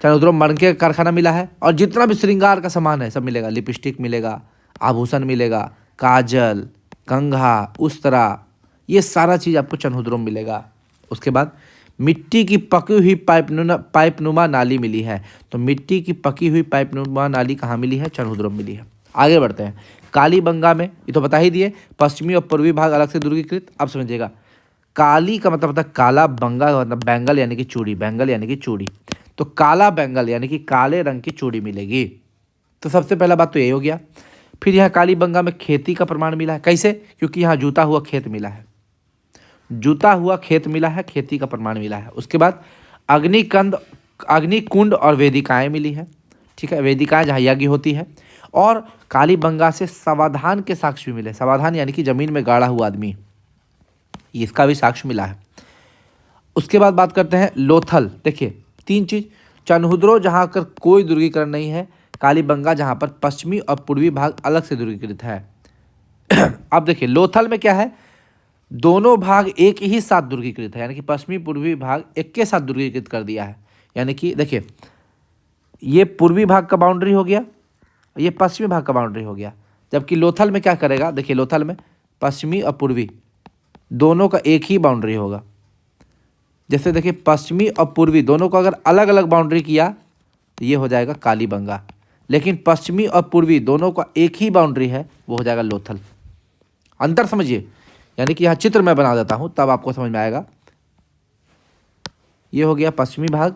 चंद्रोद्रम मणके का कारखाना मिला है, और जितना भी श्रृंगार का सामान है सब मिलेगा। लिपस्टिक मिलेगा, आभूषण मिलेगा, काजल, कंघा, उस्तरा, ये सारा चीज़ आपको चंद्रोद्रम मिलेगा। उसके बाद मिट्टी की पकी हुई पाइपनुमा नाली मिली है। तो मिट्टी की पकी हुई पाइपनुमा नाली कहाँ मिली है? चंद्रोद्रम मिली है। आगे बढ़ते हैं। कालीबंगा में, ये तो बता ही दिए, पश्चिमी और पूर्वी भाग अलग से दुर्गीकृत। अब समझिएगा, काली का मतलब होता है काला, बंगा का मतलब बैंगल यानी कि चूड़ी, बैंगल यानी कि चूड़ी। तो काला बैंगल यानी कि काले रंग की चूड़ी मिलेगी। तो सबसे पहला बात तो यही हो गया। फिर यहाँ कालीबंगा में खेती का प्रमाण मिला है। कैसे? क्योंकि यहाँ जूता हुआ खेत मिला है, जूता हुआ खेत मिला है, खेती का प्रमाण मिला है। उसके बाद अग्निकुंड और वेदिकाएं मिली है। ठीक है, वेदिकाएं जहाँ यज्ञ होती है। और कालीबंगा से समाधान के साक्ष्य भी मिले। समाधान यानी कि जमीन में गाड़ा हुआ आदमी, इसका भी साक्ष्य मिला है। उसके बाद बात करते हैं लोथल। देखिए 3 चीज, चन्हुद्रो जहाँ कर कोई दुर्गीकरण नहीं है, कालीबंगा जहाँ पर पश्चिमी और पूर्वी भाग अलग से दुर्गीकृत है। अब देखिए लोथल में क्या है, दोनों भाग एक ही साथ दुर्गीकृत है, यानी कि पश्चिमी पूर्वी भाग एक के साथ दुर्गीकृत कर दिया है। यानी कि देखिए ये पूर्वी भाग का बाउंड्री हो गया, ये पश्चिमी भाग का बाउंड्री हो गया। जबकि लोथल में क्या करेगा, देखिए लोथल में पश्चिमी और पूर्वी दोनों का एक ही बाउंड्री होगा। जैसे देखिए पश्चिमी और पूर्वी दोनों को अगर अलग अलग बाउंड्री किया तो ये हो जाएगा कालीबंगा, लेकिन पश्चिमी और पूर्वी दोनों का एक ही बाउंड्री है, वो हो जाएगा लोथल। अंतर समझिए, यानी कि यहाँ चित्र मैं बना देता हूँ तब आपको समझ में आएगा। ये हो गया पश्चिमी भाग,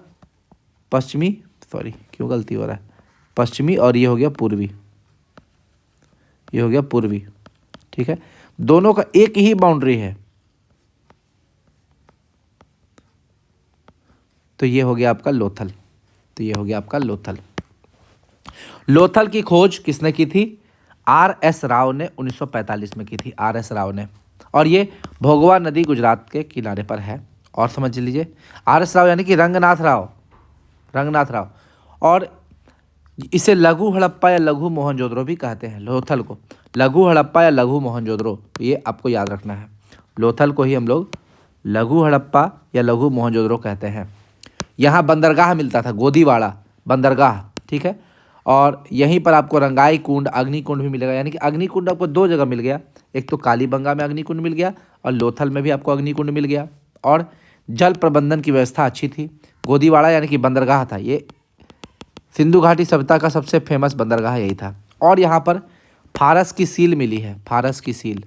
पश्चिमी, सॉरी क्यों गलती हो रहा है, पश्चिमी, और ये हो गया पूर्वी, ये हो गया पूर्वी। ठीक है, दोनों का एक ही बाउंड्री है। तो ये हो गया आपका लोथल, तो ये हो गया आपका लोथल। लोथल की खोज किसने की थी? R.S. राव ने 1945 में की थी, R.S. राव ने। और ये भोगवा नदी गुजरात के किनारे पर है। और समझ लीजिए R.S. राव यानी कि रंगनाथ राव, रंगनाथ राव। और इसे लघु हड़प्पा या लघु मोहनजोदड़ो भी कहते हैं। लोथल को लघु हड़प्पा या लघु मोहनजोदड़ो, ये आपको याद रखना है। लोथल को ही हम लोग लघु हड़प्पा या लघु मोहनजोदड़ो कहते हैं। यहाँ बंदरगाह मिलता था, गोदीवाड़ा बंदरगाह। ठीक है, और यहीं पर आपको रंगाई कुंड, अग्निकुंड भी मिलेगा। यानी कि अग्निकुंड आपको 2 जगह मिल गया, एक तो कालीबंगा में अग्निकुंड मिल गया और लोथल में भी आपको अग्निकुंड मिल गया। और जल प्रबंधन की व्यवस्था अच्छी थी। गोदीवाड़ा यानी कि बंदरगाह था, ये सिंधु घाटी सभ्यता का सबसे फेमस बंदरगाह यही था। और यहाँ पर फारस की सील मिली है, फारस की सील,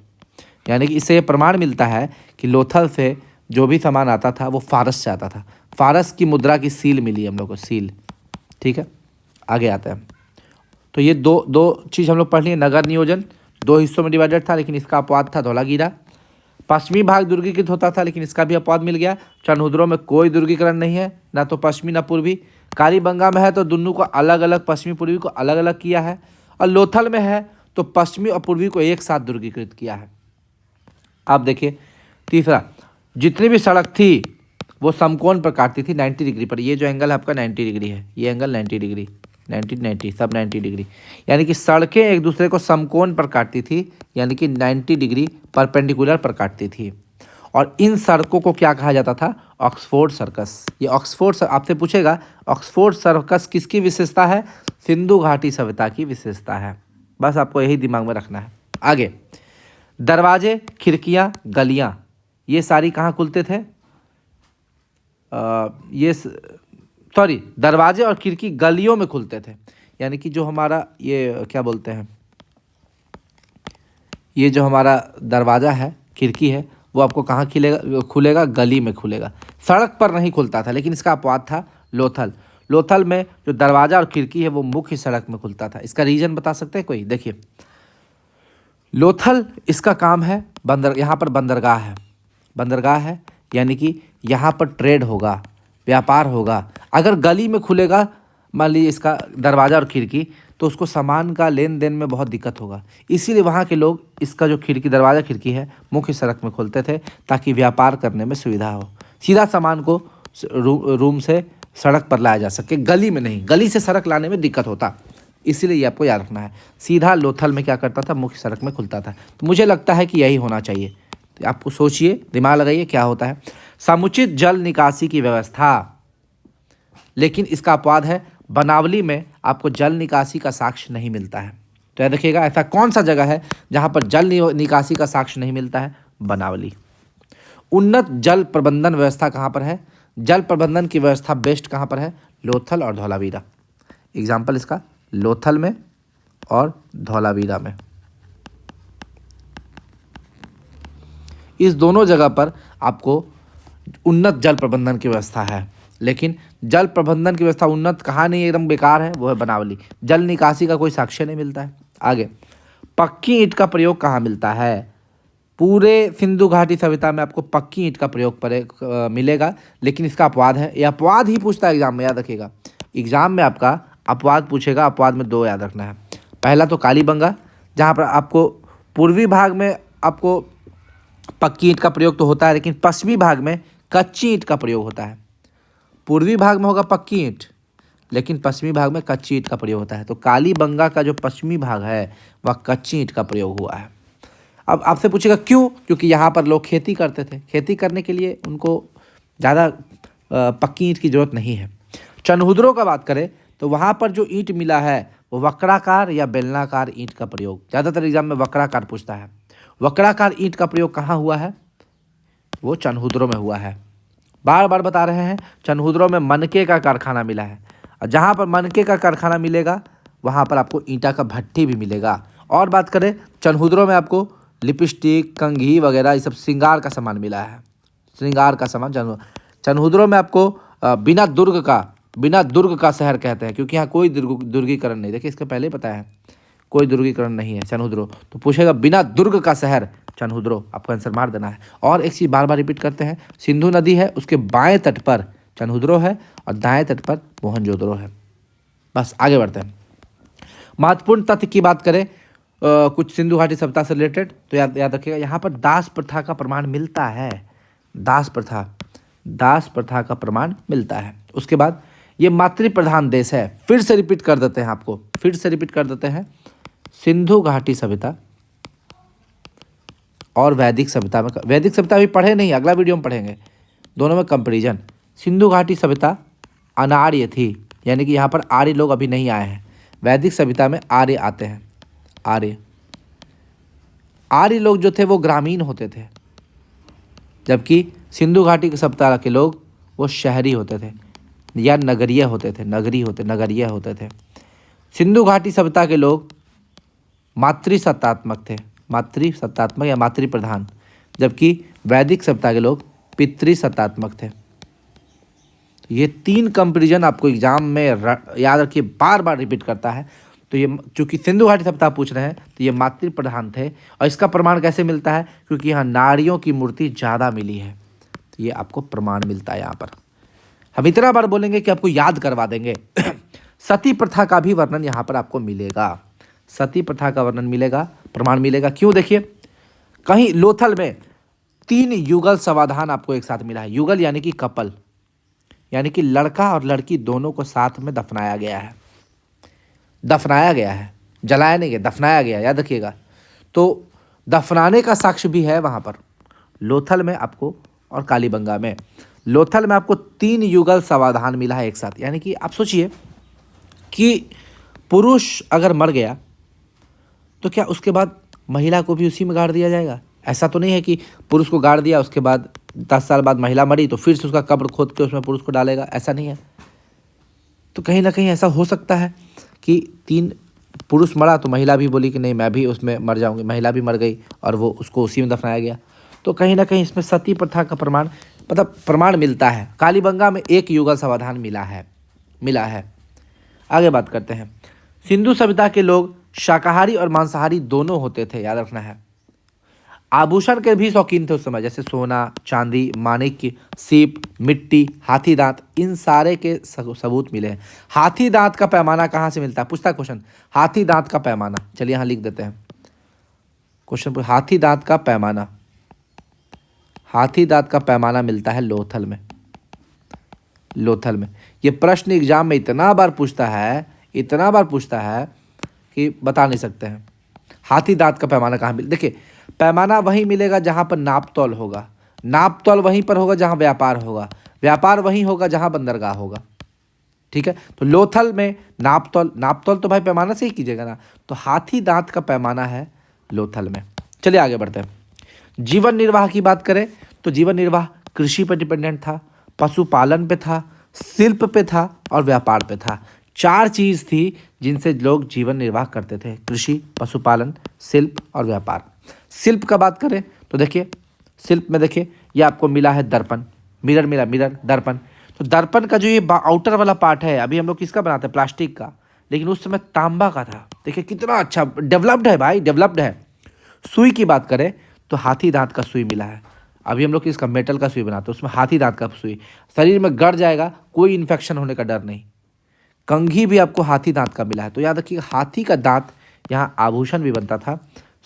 यानी कि इससे प्रमाण मिलता है कि लोथल से जो भी सामान आता था वो फारस से आता था। फारस की मुद्रा की सील मिली हम लोग को, सील। ठीक है, आगे आते हैं। तो ये दो चीज़ हम लोग पढ़ लिए। नगर नियोजन 2 हिस्सों में डिवाइडेड था, लेकिन इसका अपवाद था धौलागिरा। पश्चिमी भाग दुर्गीकृत होता था, लेकिन इसका भी अपवाद मिल गया। चन्हुद्रो में कोई दुर्गीकरण नहीं है, ना तो पश्चिमी ना पूर्वी। कालीबंगा में है तो दोनों को अलग अलग, पश्चिमी पूर्वी को अलग अलग किया है। और लोथल में है तो पश्चिमी और पूर्वी को एक साथ दुर्गीकृत किया है। अब देखिए तीसरा, जितनी भी सड़क थी वो समकोण पर काटती थी 90 डिग्री पर। ये जो एंगल है आपका 90 डिग्री है, ये एंगल 90 डिग्री, 90 सब 90 डिग्री। यानी कि सड़कें एक दूसरे को समकोण पर काटती थी, यानी कि 90 डिग्री परपेंडिकुलर पर काटती थी। और इन सड़कों को क्या कहा जाता था? Oxford circus. ये ऑक्सफोर्ड, आपसे पूछेगा ऑक्सफोर्ड सर्कस किसकी विशेषता है? सिंधु घाटी सभ्यता की विशेषता है। बस आपको यही दिमाग में रखना है। आगे, दरवाजे, खिड़कियाँ, गलियाँ, ये सारी कहाँ खुलते थे? दरवाजे और खिड़की गलियों में खुलते थे। यानी कि जो हमारा ये क्या बोलते हैं, ये जो हमारा दरवाज़ा है, खिड़की है, वो आपको कहाँ खुलेगा? गली में खुलेगा, सड़क पर नहीं खुलता था। लेकिन इसका अपवाद था लोथल। लोथल में जो दरवाज़ा और खिड़की है वो मुख्य सड़क में खुलता था। इसका रीज़न बता सकते हैं कोई? देखिए लोथल, इसका काम है यहाँ पर बंदरगाह है, बंदरगाह है, यानी कि यहाँ पर ट्रेड होगा, व्यापार होगा। अगर गली में खुलेगा मान लीजिए इसका दरवाज़ा और खिड़की, तो उसको सामान का लेन देन में बहुत दिक्कत होगा। इसीलिए वहाँ के लोग इसका जो खिड़की, दरवाज़ा खिड़की है, मुख्य सड़क में खोलते थे ताकि व्यापार करने में सुविधा हो। सीधा सामान को रूम से सड़क पर लाया जा सके, गली में नहीं। गली से सड़क लाने में दिक्कत होता, इसीलिए ये आपको याद रखना है। सीधा लोथल में क्या करता था? मुख्य सड़क में खुलता था। तो मुझे लगता है कि यही होना चाहिए। तो आपको सोचिए, दिमाग लगाइए क्या होता है। समुचित जल निकासी की व्यवस्था, लेकिन इसका अपवाद है बनावली में आपको जल निकासी का साक्ष्य नहीं मिलता है। तो याद रखिएगा, ऐसा कौन सा जगह है जहाँ पर जल निकासी का साक्ष्य नहीं मिलता है? बनावली। उन्नत जल प्रबंधन व्यवस्था कहाँ पर है? जल प्रबंधन की व्यवस्था बेस्ट कहाँ पर है? लोथल और धौलावीरा। एग्जाम्पल इसका लोथल में और धौलावीरा में। इस दोनों जगह पर आपको उन्नत जल प्रबंधन की व्यवस्था है, लेकिन जल प्रबंधन की व्यवस्था उन्नत कहाँ नहीं, एकदम बेकार है, वो है बनावली। जल निकासी का कोई साक्ष्य नहीं मिलता है। आगे, पक्की ईंट का प्रयोग कहाँ मिलता है? पूरे सिंधु घाटी सभ्यता में आपको पक्की ईंट का प्रयोग मिलेगा, लेकिन इसका अपवाद है। यह अपवाद ही पूछता है एग्जाम में, याद रखिएगा। एग्जाम में आपका अपवाद पूछेगा, अपवाद में 2 याद रखना है। पहला तो कालीबंगा, जहाँ पर आपको पूर्वी भाग में आपको पक्की ईंट का प्रयोग तो होता है, लेकिन पश्चिमी भाग में कच्ची ईंट का प्रयोग होता है। पूर्वी भाग में होगा पक्की ईंट, लेकिन पश्चिमी भाग में कच्ची ईंट का प्रयोग होता है। तो कालीबंगा का जो पश्चिमी भाग है वह कच्ची ईंट का प्रयोग हुआ है। अब आपसे पूछेगा क्यों? क्योंकि यहाँ पर लोग खेती करते थे, खेती करने के लिए उनको ज़्यादा पक्की ईंट की ज़रूरत नहीं है। चनहुद्रों का बात करें तो वहाँ पर जो ईंट मिला है वो वक्राकार या बेलनाकार ईंट का प्रयोग, ज़्यादातर एग्जाम में वक्राकार पूछता है। वक्राकार ईंट का प्रयोग कहाँ हुआ है? वो चनहुद्रों में हुआ है। बार बार बता रहे हैं, चनहुद्रों में मनके का कारखाना मिला है, और जहाँ पर मनके का कारखाना मिलेगा वहाँ पर आपको ईंटा का भट्ठी भी मिलेगा। और बात करें, चनहुद्रों में आपको लिपस्टिक, कंघी वगैरह ये सब श्रृंगार का सामान मिला है। श्रृंगार का सामान चनहुद्रों में आपको बिना दुर्ग का शहर कहते हैं, क्योंकि यहाँ कोई दुर्गीकरण नहीं। देखिए, इसके पहले पता है कोई दुर्गीकरण नहीं है चनहुद्रों, तो पूछेगा बिना दुर्ग का शहर चनहुद्रों, आपको आंसर मार देना है। और एक चीज़ बार बार रिपीट करते हैं, सिंधु नदी है, उसके बाएं तट पर चनहुद्रों है और दाएं तट पर मोहनजोदड़ो है। बस आगे बढ़ते हैं। महत्वपूर्ण तथ्य की बात करें कुछ सिंधु घाटी सभ्यता से रिलेटेड, तो याद रखिएगा, यहाँ पर दास प्रथा का प्रमाण मिलता है। दास प्रथा का प्रमाण मिलता है। उसके बाद ये मातृ प्रधान देश है। फिर से रिपीट कर देते हैं, सिंधु घाटी सभ्यता और वैदिक सभ्यता में, वैदिक सभ्यता भी पढ़े नहीं, अगला वीडियो में पढ़ेंगे, दोनों में कंपैरिजन। सिंधु घाटी सभ्यता अनार्य थी, यानी कि यहाँ पर आर्य लोग अभी नहीं आए हैं। वैदिक सभ्यता में आर्य आते हैं। आर्य लोग जो थे वो ग्रामीण होते थे, जबकि सिंधु घाटी की सभ्यता के लोग वो शहरी होते थे या नगरीय होते थे। सिंधु घाटी सभ्यता के लोग मातृसत्तात्मक या मातृ प्रधान, जबकि वैदिक सभ्यता के लोग पितृसत्तात्मक थे। ये 3 कंपैरिजन आपको एग्जाम में याद रखिए, बार बार रिपीट करता है। तो ये चूंकि सिंधु घाटी सभ्यता पूछ रहे हैं तो ये मातृ प्रधान थे। और इसका प्रमाण कैसे मिलता है? क्योंकि यहाँ नारियों की मूर्ति ज़्यादा मिली है, तो ये आपको प्रमाण मिलता है यहाँ पर। हम इतना बार बोलेंगे कि आपको याद करवा देंगे। सती प्रथा का भी वर्णन यहाँ पर आपको मिलेगा। सती प्रथा का वर्णन मिलेगा, प्रमाण मिलेगा। क्यों? देखिए, कहीं लोथल में 3 युगल समाधान आपको एक साथ मिला है। युगल यानी कि कपल, यानी कि लड़का और लड़की दोनों को साथ में दफनाया गया है। जलाया नहीं गया, दफनाया गया, याद रखिएगा। तो दफनाने का साक्ष्य भी है वहाँ पर लोथल में आपको, और कालीबंगा में। लोथल में आपको 3 युगल समाधान मिला है एक साथ। यानी कि आप सोचिए कि पुरुष अगर मर गया तो क्या उसके बाद महिला को भी उसी में गाड़ दिया जाएगा? ऐसा तो नहीं है कि पुरुष को गाड़ दिया, उसके बाद 10 साल बाद महिला मरी तो फिर से उसका कब्र खोद के उसमें पुरुष को डालेगा, ऐसा नहीं है। तो कहीं ना कहीं ऐसा हो सकता है कि 3 पुरुष मरा तो महिला भी बोली कि नहीं मैं भी उसमें मर जाऊंगी, महिला भी मर गई और वो उसको उसी में दफनाया गया। तो कहीं ना कहीं इसमें सती प्रथा का प्रमाण मिलता है। कालीबंगा में 1 युगल समाधान मिला है। आगे बात करते हैं। सिंधु सभ्यता के लोग शाकाहारी और मांसाहारी दोनों होते थे, याद रखना है। आभूषण के भी शौकीन थे उस समय, जैसे सोना, चांदी, माणिक्य, सीप, मिट्टी, हाथी दांत, इन सारे के सबूत मिले हैं। हाथी दांत का पैमाना कहाँ से मिलता है? पूछता क्वेश्चन, हाथी दांत का पैमाना। चलिए यहाँ लिख देते हैं क्वेश्चन पर। हाथी दांत का पैमाना मिलता है लोथल में। ये प्रश्न एग्जाम में इतना बार पूछता है कि बता नहीं सकते हैं। हाथी दांत का पैमाना कहाँ मिल, देखिए, पैमाना वहीं मिलेगा जहाँ पर नापतौल होगा, वहीं पर होगा जहाँ व्यापार होगा, वहीं होगा जहाँ बंदरगाह होगा। ठीक है। तो लोथल में नापतोल तो भाई पैमाना से ही कीजिएगा ना, तो हाथी दांत का पैमाना है लोथल में। चलिए आगे बढ़ते हैं। जीवन निर्वाह की बात करें तो जीवन निर्वाह कृषि पर डिपेंडेंट था, पशुपालन पे था, शिल्प पे था और व्यापार पे था। 4 चीज़ थी जिनसे लोग जीवन निर्वाह करते थे, कृषि, पशुपालन, शिल्प और व्यापार। शिल्प का बात करें तो देखिए, शिल्प में देखिए ये आपको मिला है दर्पण, मिरर मिला, मिरर दर्पण। तो दर्पण का जो ये आउटर वाला पार्ट है, अभी हम लोग किसका बनाते हैं, प्लास्टिक का, लेकिन उस समय तांबा का था। देखिए कितना अच्छा डेवलप्ड है भाई, डेवलप्ड है। सुई की बात करें तो हाथी दांत का सुई मिला है। अभी हम लोग किसका, मेटल का सुई बनाते हैं, उसमें हाथी दांत का सुई, शरीर में गड़ जाएगा, कोई इन्फेक्शन होने का डर नहीं। कंघी भी आपको हाथी दांत का मिला है। तो याद रखिए हाथी का दांत यहाँ आभूषण भी बनता था।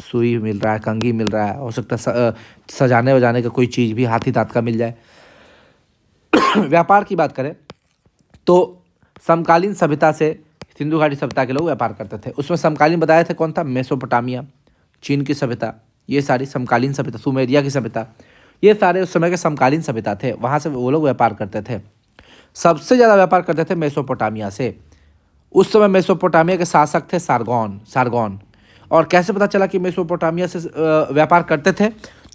सुई मिल रहा है, कंघी मिल रहा है, हो सकता है सजाने वजाने का कोई चीज़ भी हाथी दांत का मिल जाए। व्यापार की बात करें तो समकालीन सभ्यता से सिंधु घाटी सभ्यता के लोग व्यापार करते थे। उसमें समकालीन बताए थे कौन था, मेसोपोटामिया, चीन की सभ्यता, ये सारी समकालीन सभ्यता, सुमेरिया की सभ्यता, ये सारे उस समय के समकालीन सभ्यता थे। वहाँ से वो लोग व्यापार करते थे। सबसे ज़्यादा व्यापार करते थे मेसोपोटामिया से। उस समय मेसोपोटामिया के शासक थे सारगोन। और कैसे पता चला कि मेसोपोटामिया से व्यापार करते थे,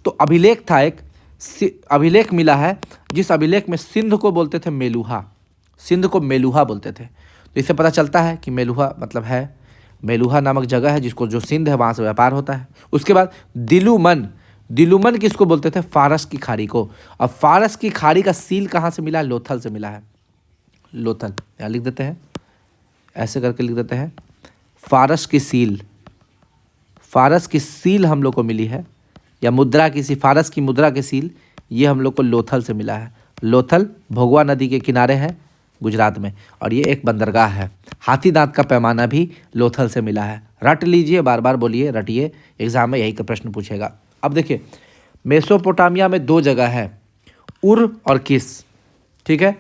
तो अभिलेख था, एक अभिलेख मिला है, जिस अभिलेख में सिंध को बोलते थे मेलुहा, सिंध को मेलुहा बोलते थे। तो इससे पता चलता है कि मेलुहा मतलब है, मेलुहा नामक जगह है जिसको, जो सिंध है वहाँ से व्यापार होता है। उसके बाद दिलुमन किसको बोलते थे, फारस की खाड़ी को। अब फारस की खाड़ी का सील कहाँ से मिला है, लोथल से मिला है। लोथल यहाँ लिख देते हैं, ऐसे करके लिख देते हैं, फारस की सील हम लोग को मिली है, या मुद्रा की सी, फारस की मुद्रा की सील, ये हम लोग को लोथल से मिला है। लोथल भोगवा नदी के किनारे है गुजरात में, और ये एक बंदरगाह है। हाथी दांत का पैमाना भी लोथल से मिला है। रट लीजिए, बार बार बोलिए, रटिए, एग्जाम में यही का प्रश्न पूछेगा। अब देखिए मेसोपोटामिया में 2 जगह है, उर और किस, ठीक है।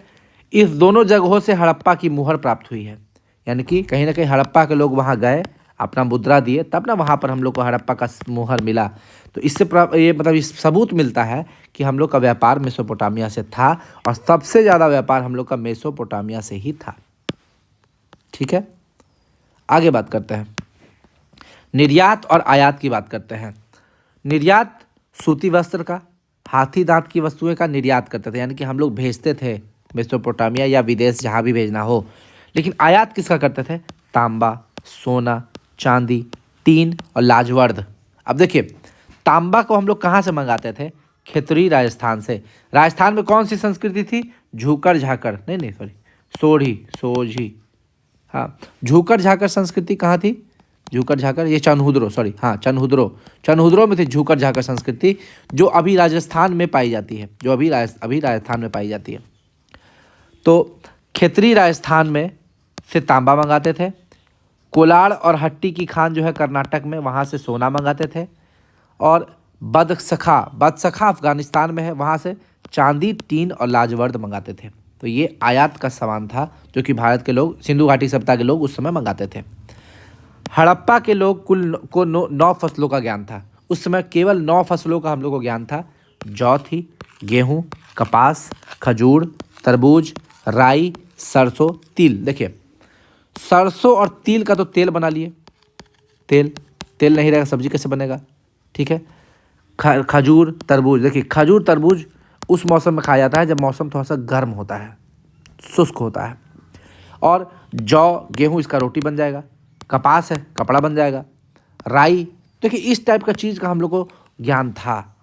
इस दोनों जगहों से हड़प्पा की मुहर प्राप्त हुई है, यानी कि कहीं ना कहीं हड़प्पा के लोग वहाँ गए, अपना मुद्रा दिए, तब ना वहाँ पर हम लोग को हड़प्पा का मुहर मिला। तो इससे ये मतलब इस सबूत मिलता है कि हम लोग का व्यापार मेसोपोटामिया से था, और सबसे ज़्यादा व्यापार हम लोग का मेसोपोटामिया से ही था। ठीक है, आगे बात करते हैं, निर्यात और आयात की बात करते हैं। निर्यात सूती वस्त्र का, हाथी दांत की वस्तुएं का निर्यात करते थे, यानी कि हम लोग भेजते थे मेसोपोटामिया या विदेश जहाँ भी भेजना हो। लेकिन आयात किसका करते थे, तांबा, सोना, चांदी, टीन और लाजवर्द। अब देखिए तांबा को हम लोग कहाँ से मंगाते थे, खेतरी राजस्थान से। राजस्थान में कौन सी संस्कृति थी, झूकर झाकर, नहीं सॉरी सोझी, हाँ झूकर झाकर संस्कृति कहाँ थी, झूकर झाकर, ये चनहुद्रो, सॉरी हाँ चनहुद्रो में थी झूकर झाकर संस्कृति, जो अभी राजस्थान में पाई जाती है, जो अभी राजस्थान में पाई जाती है। तो खेतरी राजस्थान में से तांबा मंगाते थे। कोलार और हट्टी की खान जो है कर्नाटक में, वहाँ से सोना मंगाते थे। और बदसखा अफगानिस्तान में है, वहाँ से चांदी, टीन और लाजवर्द मंगाते थे। तो ये आयात का सामान था जो कि भारत के लोग, सिंधु घाटी सभ्यता के लोग उस समय मंगाते थे। हड़प्पा के लोग को 9 फसलों का ज्ञान था। उस समय केवल 9 फसलों का हम लोग को ज्ञान था। जौ थी, गेहूँ, कपास, खजूर, तरबूज, राई, सरसों, तिल। देखिए सरसों और तिल का तो तेल बना लिए, तेल नहीं रहेगा सब्जी कैसे बनेगा, ठीक है। खजूर, तरबूज, देखिए खजूर तरबूज उस मौसम में खाया जाता है जब मौसम थोड़ा सा गर्म होता है, शुष्क होता है। और जौ, गेहूँ, इसका रोटी बन जाएगा। कपास है, कपड़ा बन जाएगा। राई, देखिए इस टाइप का चीज़ का हम लोग को ज्ञान था।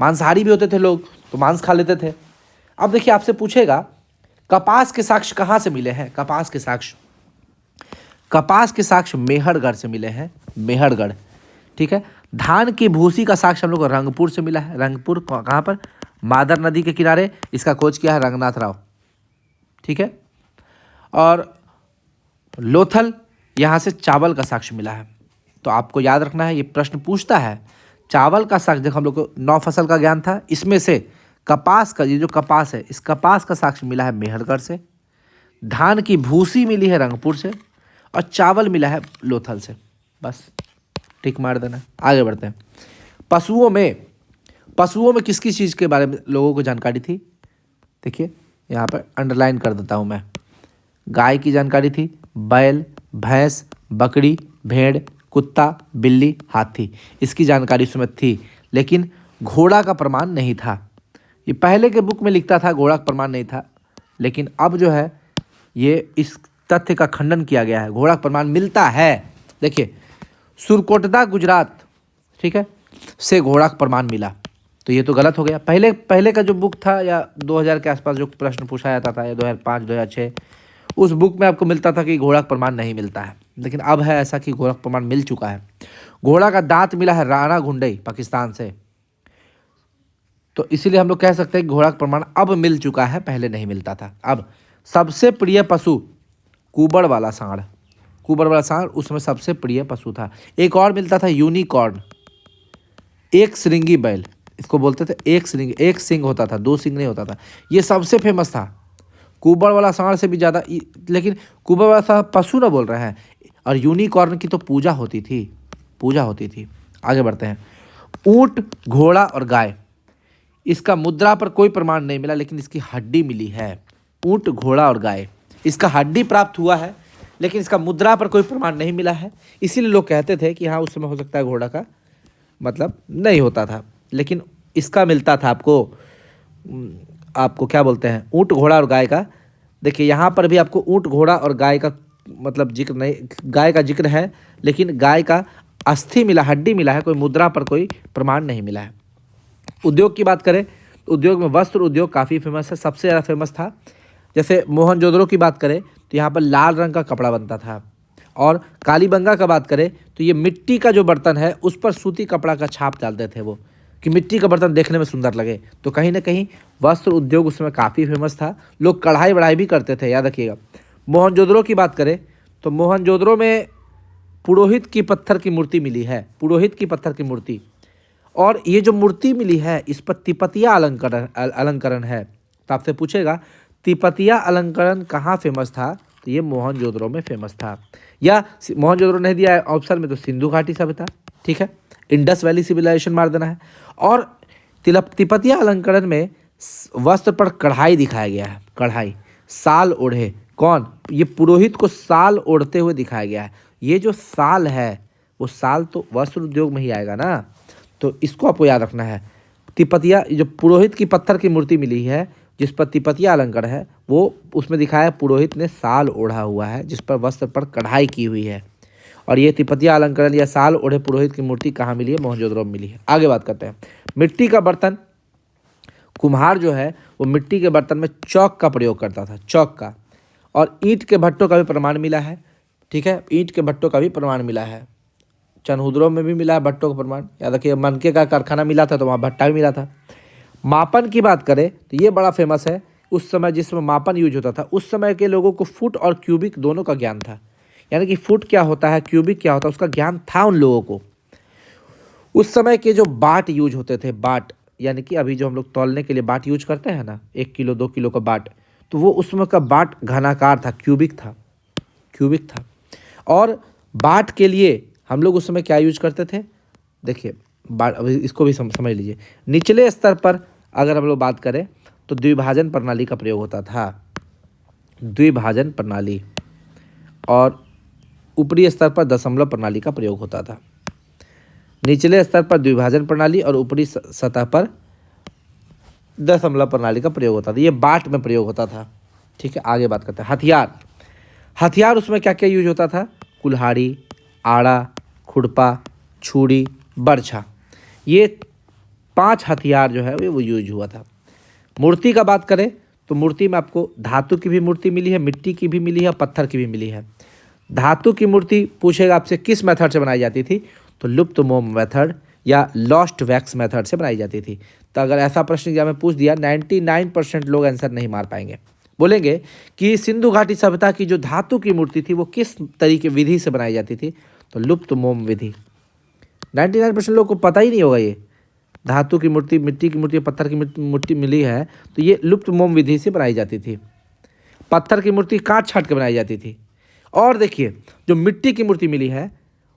मांसाहारी भी होते थे लोग, तो मांस खा लेते थे। अब देखिए आपसे पूछेगा कपास के साक्ष्य कहाँ से मिले हैं, कपास के साक्ष्य मेहरगढ़ से मिले हैं, मेहरगढ़, ठीक है। धान की भूसी का साक्ष्य हम लोग को रंगपुर से मिला है। रंगपुर कहाँ पर, मादर नदी के किनारे। इसका खोज किया है रंगनाथ राव, ठीक है। और लोथल, यहाँ से चावल का साक्ष्य मिला है। तो आपको याद रखना है, ये प्रश्न पूछता है चावल का साक्ष्य। देखो हम लोग को 9 फसल का ज्ञान था, इसमें से कपास का, ये जो कपास है, इस कपास का साक्ष्य मिला है मेहरगढ़ से। धान की भूसी मिली है रंगपुर से, और चावल मिला है लोथल से। बस टिक मार देना, आगे बढ़ते हैं। पशुओं में किस किस चीज़ के बारे में लोगों को जानकारी थी, देखिए यहाँ पर अंडरलाइन कर देता हूँ मैं। गाय की जानकारी थी, बैल, भैंस, बकरी, भेड़, कुत्ता, बिल्ली, हाथी, इसकी जानकारी उसमें थी। लेकिन घोड़ा का प्रमाण नहीं था। ये पहले के बुक में लिखता था घोड़ा का प्रमाण नहीं था, लेकिन अब जो है ये इस तथ्य का खंडन किया गया है, घोड़ा का प्रमाण मिलता है। देखिए, सुरकोटदा गुजरात, ठीक है, से घोड़ा का प्रमाण मिला, तो ये तो गलत हो गया। पहले पहले का जो बुक था या 2000 के आसपास जो प्रश्न पूछा जाता था, या 2005 2006, उस बुक में आपको मिलता था कि घोड़ा का प्रमाण नहीं मिलता है। लेकिन अब है ऐसा कि घोड़ा का प्रमाण मिल चुका है। घोड़ा का दांत मिला है राणा घुंडई पाकिस्तान से, तो इसीलिए हम लोग कह सकते हैं कि घोड़ा का प्रमाण अब मिल चुका है, पहले नहीं मिलता था। अब सबसे प्रिय पशु कुबड़ वाला सांड, कुबड़ वाला सांड उसमें सबसे प्रिय पशु था। एक और मिलता था यूनिकॉर्न, एक श्रृंगी बैल, इसको बोलते थे एक श्रृंगी, एक सिंग होता था, दो सिंग नहीं होता था। ये सबसे फेमस था, कुबड़ वाला सांड से भी ज़्यादा। लेकिन कुबड़ वाला सांड पशु ना बोल रहे हैं, और यूनिकॉर्न की तो पूजा होती थी, पूजा होती थी। आगे बढ़ते हैं। ऊंट, घोड़ा और गाय, इसका मुद्रा पर कोई प्रमाण नहीं मिला, लेकिन इसकी हड्डी मिली है। ऊंट, घोड़ा और गाय, इसका हड्डी प्राप्त हुआ है, लेकिन इसका मुद्रा पर कोई प्रमाण नहीं मिला है। इसीलिए लोग कहते थे कि हाँ उस समय हो सकता है घोड़ा का मतलब नहीं होता था, लेकिन इसका मिलता था आपको। आपको क्या बोलते हैं, ऊंट, घोड़ा और गाय का। देखिए यहाँ पर भी आपको ऊंट, घोड़ा और गाय का मतलब जिक्र नहीं, गाय का जिक्र है, लेकिन गाय का अस्थि मिला, हड्डी मिला है, कोई मुद्रा पर कोई प्रमाण नहीं मिला है। उद्योग की बात करें तो उद्योग में वस्त्र उद्योग काफ़ी फेमस है, सबसे ज़्यादा फेमस था। जैसे मोहनजोदड़ो की बात करें तो यहाँ पर लाल रंग का कपड़ा बनता था। और कालीबंगा का बात करें तो ये मिट्टी का जो बर्तन है उस पर सूती कपड़ा का छाप डालते थे वो, कि मिट्टी का बर्तन देखने में सुंदर लगे। तो कहीं ना कहीं वस्त्र उद्योग उसमें काफ़ी फेमस था। लोग कढ़ाई वढ़ाई भी करते थे, याद रखिएगा। मोहनजोदड़ो की बात करें तो मोहनजोदड़ो में पुरोहित की पत्थर की मूर्ति मिली है, पुरोहित की पत्थर की मूर्ति। और ये जो मूर्ति मिली है इस पर तिपतिया अलंकरण है। तो आपसे पूछेगा तिपतिया अलंकरण कहाँ फेमस था, तो ये मोहनजोदड़ो में फेमस था। या मोहनजोदड़ो नहीं दिया है ऑप्शन में तो सिंधु घाटी सभ्यता, ठीक है, इंडस वैली सिविलाइजेशन मार देना है। और तिपतिया अलंकरण में वस्त्र पर कढ़ाई दिखाया गया है, कढ़ाई, साल ओढ़े, कौन, ये पुरोहित को साल ओढ़ते हुए दिखाया गया है। ये जो साल है वो साल तो वस्त्र उद्योग में ही आएगा ना, तो इसको आपको याद रखना है। तिपतिया जो पुरोहित की पत्थर की मूर्ति मिली है जिस पर तिपतिया अलंकार है, वो उसमें दिखाया पुरोहित ने साल ओढ़ा हुआ है जिस पर वस्त्र पर कढ़ाई की हुई है। और ये तिपतिया अलंकरण या साल ओढ़े पुरोहित की मूर्ति कहाँ मिली है, मोहनजोदड़ो में मिली है। आगे बात करते हैं। मिट्टी का बर्तन, कुम्हार जो है वो मिट्टी के बर्तन में चौक का प्रयोग करता था, चौक का। और ईंट के भट्टों का भी प्रमाण मिला है, ठीक है, ईंट के भट्टों का भी प्रमाण मिला है। चनहुदरों में भी मिला है भट्टों का प्रमाण, याद रखिए। मनके का कारखाना मिला था तो वहाँ भट्टा भी मिला था। मापन की बात करें तो ये बड़ा फेमस है। उस समय जिस समय मापन यूज होता था उस समय के लोगों को फुट और क्यूबिक दोनों का ज्ञान था, यानी कि फुट क्या होता है, क्यूबिक क्या होता है, उसका ज्ञान था उन लोगों को। उस समय के जो बाट यूज होते थे, बाट यानी कि अभी जो हम लोग तौलने के लिए बाट यूज करते हैं ना, 1 किलो 2 किलो का बाट, तो वो उस समय का बाट घनाकार था, क्यूबिक था, क्यूबिक था। और बाट के लिए हम लोग उस समय क्या यूज करते थे, देखिए बाट, अभी इसको भी समझ लीजिए। निचले स्तर पर अगर हम लोग बात करें तो द्विभाजन प्रणाली का प्रयोग होता था, द्विभाजन प्रणाली। और ऊपरी स्तर पर दशमलव प्रणाली का प्रयोग होता था। निचले स्तर पर द्विभाजन प्रणाली और ऊपरी सतह पर दशमलव प्रणाली का प्रयोग होता था। ये बाट में प्रयोग होता था, ठीक है। आगे बात करते हैं। हथियार, हथियार उसमें क्या क्या यूज होता था, कुल्हाड़ी, आड़ा, खुरपा, छुरी, बर्छा, ये 5 हथियार जो है वो यूज हुआ था। मूर्ति का बात करें तो मूर्ति में आपको धातु की भी मूर्ति मिली है, मिट्टी की भी मिली है, पत्थर की भी मिली है। धातु की मूर्ति पूछेगा आपसे किस मेथड से बनाई जाती थी, तो लुप्त मोम मेथड या लॉस्ट वैक्स मेथड से बनाई जाती थी। तो अगर ऐसा प्रश्न एग्जाम में पूछ दिया 99% लोग आंसर नहीं मार पाएंगे, बोलेंगे कि सिंधु घाटी सभ्यता की जो धातु की मूर्ति थी वो किस तरीके विधि से बनाई जाती थी, तो लुप्त मोम विधि। 99% लोग को पता ही नहीं होगा ये धातु की मूर्ति, मिट्टी की मूर्ति, पत्थर की मूर्ति मिली है तो ये लुप्त मोम विधि से बनाई जाती थी। पत्थर की मूर्ति काट छाट के बनाई जाती थी। और देखिए जो मिट्टी की मूर्ति मिली है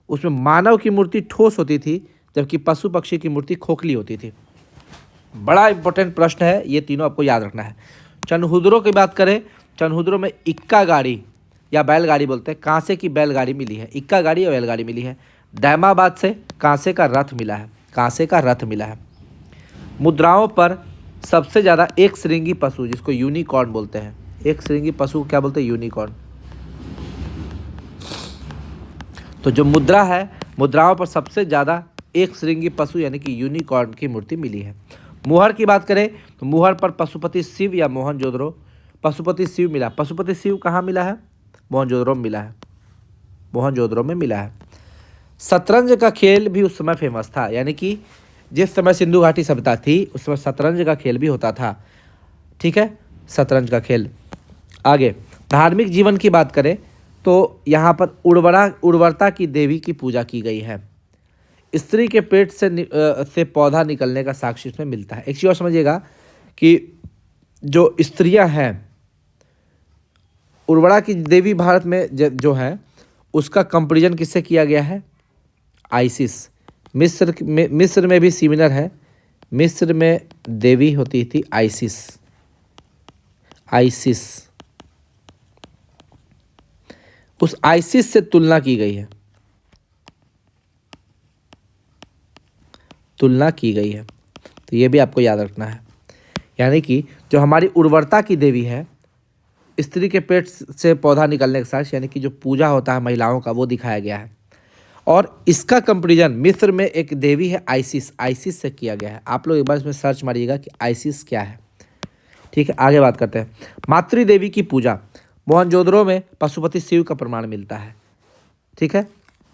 उसमें मानव की मूर्ति ठोस होती थी जबकि पशु पक्षी की मूर्ति खोखली होती थी। बड़ा इंपॉर्टेंट प्रश्न है, ये तीनों आपको याद रखना है। चनहुदरों की बात करें चनहुद्रो में इक्का गाड़ी या बैलगाड़ी बोलते हैं, कांसे की बैलगाड़ी मिली है, इक्का गाड़ी या बैलगाड़ी मिली है। दैमाबाद से कांसे का रथ मिला है, कांसे का रथ मिला है। मुद्राओं पर सबसे ज़्यादा एक श्रृंगी पशु जिसको यूनिकॉर्न बोलते हैं, एक श्रृंगी पशु को क्या बोलते हैं? यूनिकॉर्न। तो जो मुद्रा है, मुद्राओं पर सबसे ज़्यादा एक श्रृंगी पशु यानी कि यूनिकॉर्न की मूर्ति मिली है। मुहर की बात करें तो मुहर पर पशुपति शिव या मोहनजोदड़ो, पशुपति शिव मिला। पशुपति शिव कहाँ मिला है? मोहनजोदड़ो में मिला है, मोहनजोदड़ो में मिला है। शतरंज का खेल भी उस समय फेमस था, यानी कि जिस समय सिंधु घाटी सभ्यता थी उस समय शतरंज का खेल भी होता था। ठीक है, शतरंज का खेल। आगे धार्मिक जीवन की बात करें तो यहाँ पर उर्वरता की देवी की पूजा की गई है। स्त्री के पेट से पौधा निकलने का साक्ष्य इसमें मिलता है। एक चीज़ और समझिएगा कि जो स्त्रियां हैं, उर्वरा की देवी भारत में जो है उसका कंपेरिजन किससे किया गया है? आइसिस। मिस्र में भी सिमिलर है, मिस्र में देवी होती थी आइसिस, आइसिस। उस आइसिस से तुलना की गई है, तुलना की गई है, तो ये भी आपको याद रखना है। यानी कि जो हमारी उर्वरता की देवी है, स्त्री के पेट से पौधा निकलने के साथ, यानी कि जो पूजा होता है महिलाओं का, वो दिखाया गया है। और इसका कंपेरिजन मिस्र में एक देवी है आइसिस, आइसिस से किया गया है। आप लोग एक बार इसमें सर्च मारिएगा कि आइसिस क्या है। ठीक है, आगे बात करते हैं। मातृदेवी की पूजा, मोहनजोदड़ो में पशुपति शिव का प्रमाण मिलता है। ठीक है,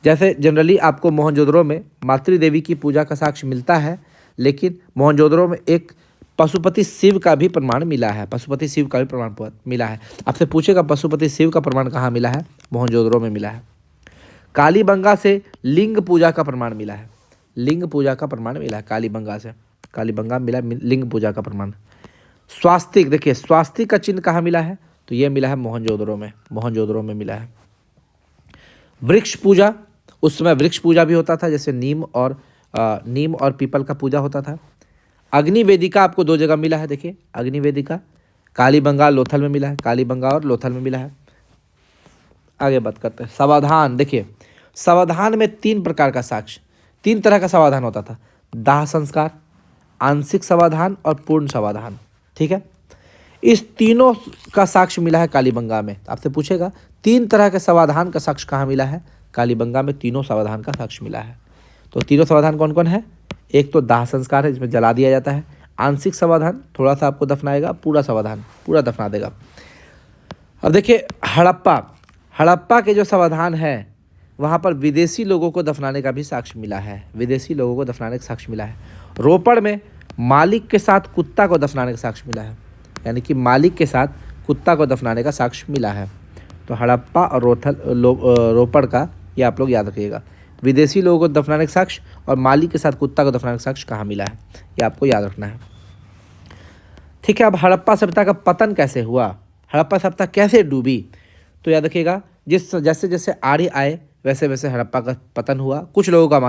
जैसे जनरली आपको मोहनजोदड़ो में मातृदेवी की पूजा का साक्ष्य मिलता है, लेकिन मोहनजोदड़ो में एक पशुपति शिव का भी प्रमाण मिला है, पशुपति शिव का भी प्रमाण मिला है। आपसे पूछेगा पशुपति शिव का प्रमाण कहाँ मिला है? मोहनजोदड़ो में मिला है। कालीबंगा से लिंग पूजा का प्रमाण मिला है, लिंग पूजा का प्रमाण मिला है कालीबंगा से, कालीबंगा मिला लिंग पूजा का प्रमाण। स्वास्तिक, देखिए स्वास्तिक का चिन्ह कहाँ मिला है? तो ये मिला है मोहनजोदड़ो में, मोहनजोदड़ो में मिला है। वृक्ष पूजा, उस समय वृक्ष पूजा भी होता था, जैसे नीम और पीपल का पूजा होता था। अग्नि वेदिका आपको दो जगह मिला है, देखिए अग्नि वेदिका कालीबंगा लोथल में मिला है, कालीबंगा और लोथल में मिला है। आगे बात करते हैं समाधान। देखिए समाधान में तीन प्रकार का साक्ष्य, तीन तरह का समाधान होता था: दाह संस्कार, आंशिक समाधान और पूर्ण समाधान। ठीक है, इस तीनों का साक्ष्य मिला है कालीबंगा में। आपसे पूछेगा तीन तरह के समाधान का साक्ष्य कहाँ मिला है? कालीबंगा में तीनों समाधान का साक्ष्य मिला है। तो तीनों समाधान कौन कौन है? एक तो दाह संस्कार है जिसमें जला दिया जाता है, आंशिक समाधान थोड़ा सा आपको दफनाएगा, पूरा समाधान पूरा दफना देगा। अब देखिए हड़प्पा के जो समाधान है वहाँ पर विदेशी लोगों को दफनाने का भी साक्ष्य मिला है, विदेशी लोगों को दफनाने का साक्ष्य मिला है। रोपड़ में मालिक के साथ कुत्ता को दफनाने का साक्ष्य मिला है, यानी कि मालिक के साथ कुत्ता को दफनाने का साक्ष्य मिला है। तो हड़प्पा और रोपड़ का ये आप लोग याद रखिएगा, विदेशी लोगों को दफनाने का साक्ष्य और मालिक के साथ कुत्ता को दफनाने का साक्ष्य कहाँ मिला है, ये आपको याद रखना है। ठीक है, अब हड़प्पा सभ्यता का पतन कैसे हुआ, हड़प्पा सभ्यता कैसे डूबी? तो याद रखिएगा जैसे जैसे आर्य आए वैसे वैसे हड़प्पा का पतन हुआ। कुछ लोगों का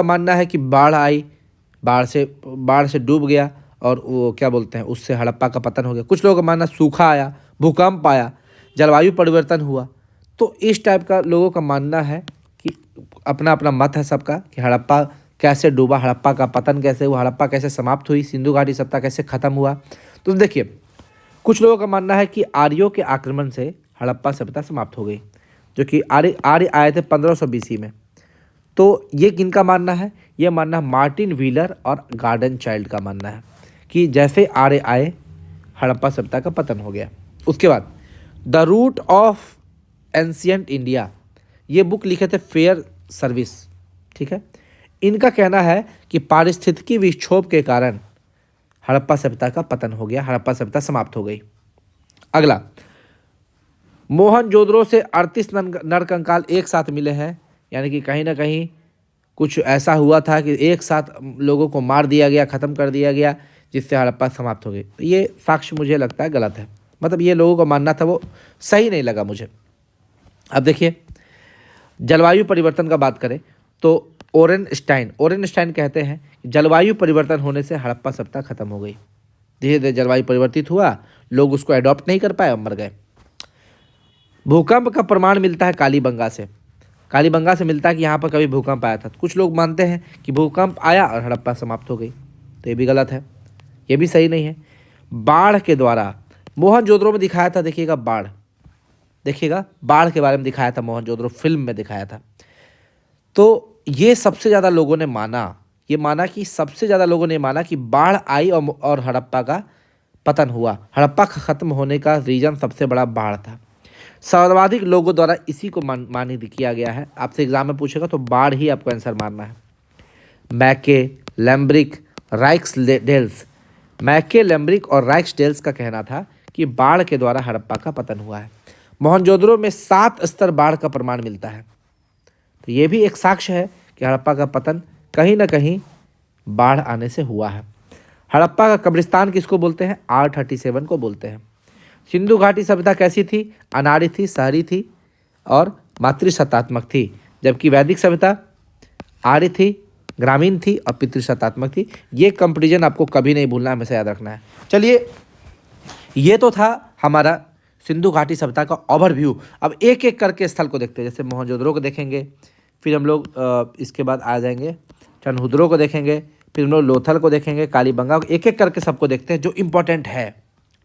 मानना है कि बाढ़ आई, बाढ़ से डूब गया और वो क्या बोलते हैं उससे हड़प्पा का पतन हो गया। कुछ लोगों का मानना सूखा आया, भूकंप आया, जलवायु परिवर्तन हुआ। तो इस टाइप का लोगों का मानना है कि अपना अपना मत है सबका कि हड़प्पा कैसे डूबा, हड़प्पा का पतन कैसे हुआ, हड़प्पा कैसे समाप्त हुई, सिंधु घाटी सभ्यता कैसे खत्म हुआ। तो देखिए कुछ लोगों का मानना है कि आर्यों के आक्रमण से हड़प्पा सभ्यता समाप्त हो गई, जो कि आर्य आए थे 1500 BC में। तो ये किनका मानना है? ये मानना मार्टिन व्हीलर और गार्डन चाइल्ड का मानना है कि जैसे आर्य आए हड़प्पा सभ्यता का पतन हो गया। उसके बाद the root of ancient India, ये बुक लिखे थे फेयर सर्विस। ठीक है, इनका कहना है कि पारिस्थितिकी विक्षोभ के कारण हड़प्पा सभ्यता का पतन हो गया, हड़प्पा सभ्यता समाप्त हो गई। अगला, मोहनजोदड़ो से 38 नरकंकाल एक साथ मिले हैं, यानी कि कहीं ना कहीं कुछ ऐसा हुआ था कि एक साथ लोगों को मार दिया गया, ख़त्म कर दिया गया, जिससे हड़प्पा समाप्त हो गई। तो ये साक्ष्य मुझे लगता है गलत है, मतलब ये लोगों का मानना था वो सही नहीं लगा मुझे। अब देखिए जलवायु परिवर्तन का बात करें तो ओरेनस्टाइन कहते हैं कि जलवायु परिवर्तन होने से हड़प्पा सभ्यता खत्म हो गई। धीरे धीरे जलवायु परिवर्तित हुआ, लोग उसको अडॉप्ट नहीं कर पाए और मर गए। भूकंप का प्रमाण मिलता है कालीबंगा से। कालीबंगा से मिलता है कि यहाँ पर कभी भूकंप आया था। कुछ लोग मानते हैं कि भूकंप आया और हड़प्पा समाप्त हो गई, तो ये भी गलत है, ये भी सही नहीं है। बाढ़ के द्वारा मोहनजोदड़ो में दिखाया था, देखिएगा बाढ़, देखिएगा बाढ़ के बारे में दिखाया था, मोहनजोदड़ो फिल्म में दिखाया था। तो ये सबसे ज़्यादा लोगों ने माना, ये माना कि सबसे ज़्यादा लोगों ने माना कि बाढ़ आई और हड़प्पा का पतन हुआ। हड़प्पा का ख़त्म होने का रीज़न सबसे बड़ा बाढ़ था। सर्वाधिक लोगों द्वारा इसी को मान्य किया गया है। आपसे एग्जाम में पूछेगा तो बाढ़ ही आपको आंसर मारना है। मैके, लैम्ब्रिक, राइक्सडेल्स, मैके, लैम्ब्रिक और राइक्सडेल्स का कहना था कि बाढ़ के द्वारा हड़प्पा का पतन हुआ है। मोहनजोदड़ो में 7 स्तर बाढ़ का प्रमाण मिलता है, तो ये भी एक साक्ष्य है कि हड़प्पा का पतन कहीं ना कहीं बाढ़ आने से हुआ है। हड़प्पा का कब्रिस्तान किसको बोलते हैं? R37 को बोलते हैं। सिंधु घाटी सभ्यता कैसी थी? अनाड़ी थी, शहरी थी और मातृसत्तात्मक थी, जबकि वैदिक सभ्यता आर्य थी, ग्रामीण थी और पितृसत्तात्मक थी। ये कंपैरिजन आपको कभी नहीं भूलना, हमेशा याद रखना है। चलिए, ये तो था हमारा सिंधु घाटी सभ्यता का ओवरव्यू। अब एक एक करके स्थल को देखते हैं। जैसे मोहनजोदड़ो को देखेंगे, फिर हम लोग इसके बाद आ जाएंगे चनहुदरो को देखेंगे, फिर हम लोग लोथल को देखेंगे, कालीबंगा को, एक एक करके सबको देखते हैं जो इम्पोर्टेंट है।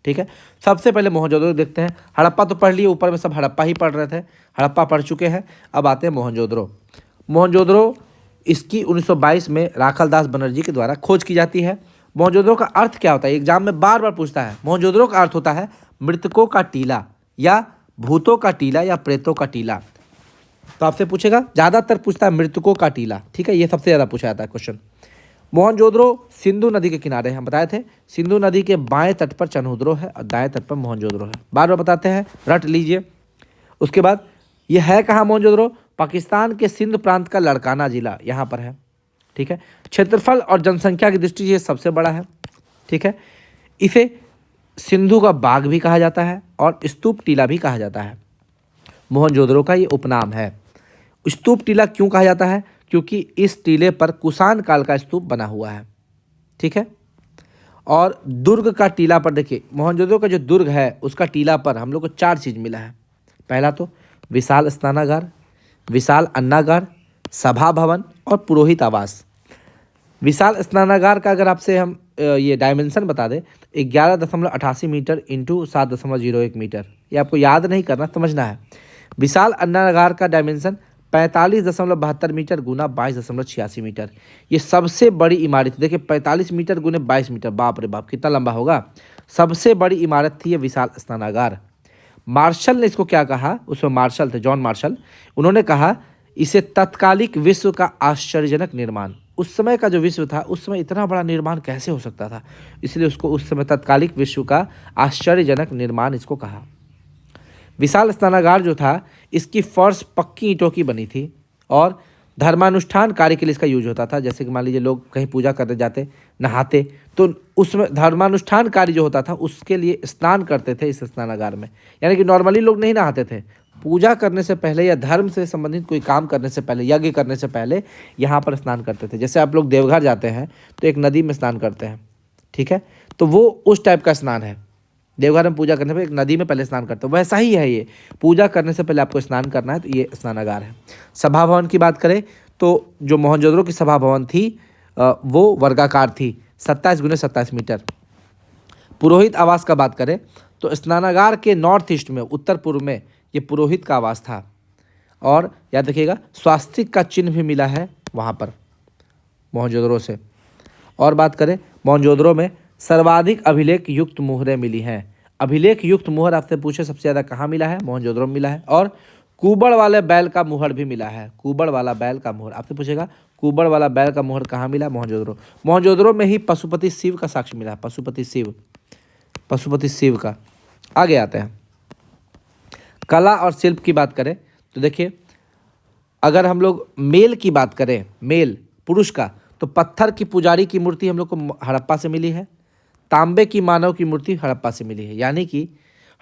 ठीक है, सबसे पहले मोहनजोदड़ो देखते हैं। हड़प्पा तो पढ़ लिए, ऊपर में सब हड़प्पा ही पढ़ रहे थे, हड़प्पा पढ़ चुके हैं। अब आते हैं मोहनजोदड़ो। मोहनजोदड़ो इसकी 1922 में राखलदास बनर्जी के द्वारा खोज की जाती है। मोहनजोदड़ो का अर्थ क्या होता है? एग्जाम में बार बार पूछता है। मोहनजोदड़ो का अर्थ होता है मृतकों का टीला या भूतों का टीला या प्रेतों का टीला। तो आपसे पूछेगा, ज़्यादातर पूछता है मृतकों का टीला। ठीक है, ये सबसे ज़्यादा पूछा जाता है क्वेश्चन। मोहनजोदड़ो सिंधु नदी के किनारे, हम बताए थे, सिंधु नदी के बाएं तट पर चनहुदरो है और दाएं तट पर मोहनजोदड़ो है। बार बार बताते हैं, रट लीजिए। उसके बाद ये है कहाँ मोहनजोदड़ो? पाकिस्तान के सिंध प्रांत का लड़काना जिला यहाँ पर है। ठीक है, क्षेत्रफल और जनसंख्या की दृष्टि से सबसे बड़ा है। ठीक है, इसे सिंधु का बाग भी कहा जाता है और स्तूप टीला भी कहा जाता है। मोहनजोदड़ो का ये उपनाम है। स्तूप टीला क्यों कहा जाता है? क्योंकि इस टीले पर कुषाण काल का स्तूप बना हुआ है। ठीक है, और दुर्ग का टीला पर देखिए, मोहनजोदड़ो का जो दुर्ग है उसका टीला पर हम लोग को 4 चीज़ मिला है। पहला तो विशाल स्नानागार, विशाल अन्नागार, सभा भवन और पुरोहित आवास। विशाल स्नानागार का अगर आपसे हम ये डायमेंशन बता दें, 11.88 मीटर इंटू 7.01 मीटर। ये आपको याद नहीं करना, समझना है। विशाल अन्नागार का डायमेंशन 45.72 मीटर गुना 22.86 मीटर। ये सबसे बड़ी इमारत, देखिए 45 मीटर गुने 22 मीटर, बाप रे बाप कितना लंबा होगा। सबसे बड़ी इमारत थी ये विशाल स्नानागार। मार्शल ने इसको क्या कहा? उसमें मार्शल थे, जॉन मार्शल। उन्होंने कहा इसे तत्कालिक विश्व का आश्चर्यजनक निर्माण। उस समय का जो विश्व था, उस समय इतना बड़ा निर्माण कैसे हो सकता था, इसलिए उसको उस समय तत्कालिक विश्व का आश्चर्यजनक निर्माण इसको कहा। विशाल स्नानागार जो था, इसकी फर्श पक्की ईंटों की बनी थी और धर्मानुष्ठान कार्य के लिए इसका यूज होता था। जैसे कि मान लीजिए लोग कहीं पूजा करने जाते, नहाते, तो उसमें धर्मानुष्ठान कार्य जो होता था उसके लिए स्नान करते थे इस स्नानागार में। यानी कि नॉर्मली लोग नहीं नहाते थे, पूजा करने से पहले या धर्म से संबंधित कोई काम करने से पहले, यज्ञ करने से पहले यहाँ पर स्नान करते थे। जैसे आप लोग देवघर जाते हैं तो एक नदी में स्नान करते हैं। ठीक है, तो वो उस टाइप का स्नान है। देवघर में पूजा करने पर एक नदी में पहले स्नान करते हो, वैसा ही है ये। पूजा करने से पहले आपको स्नान करना है, तो ये स्नानागार है। सभा भवन की बात करें तो जो मोहनजोदड़ो की सभा भवन थी वो वर्गाकार थी, 27 गुने 27 मीटर। पुरोहित आवास का बात करें तो स्नानागार के नॉर्थ ईस्ट में, उत्तर पूर्व में, ये पुरोहित का आवास था। और याद रखिएगा, स्वास्तिक का चिन्ह भी मिला है वहाँ पर मोहनजोदड़ो से। और बात करें, मोहनजोदड़ो में सर्वाधिक अभिलेख युक्त मुहरें मिली हैं। अभिलेख युक्त मुहर आपसे पूछे सबसे ज़्यादा कहाँ मिला है? मोहनजोदड़ो में मिला है। और कुबड़ वाले बैल का मुहर भी मिला है। कुबड़ वाला बैल का मुहर आपसे पूछेगा, कुबड़ वाला बैल का मुहर कहाँ मिला? मोहनजोदड़ो। मोहनजोदड़ो में ही पशुपति शिव का साक्ष्य मिला है। पशुपति शिव का। आगे आते हैं, कला और शिल्प की बात करें तो देखिए, अगर हम लोग मेल की बात करें, मेल पुरुष का, तो पत्थर की पुजारी की मूर्ति हम लोग को हड़प्पा से मिली है। तांबे की मानव की मूर्ति हड़प्पा से मिली है। यानी कि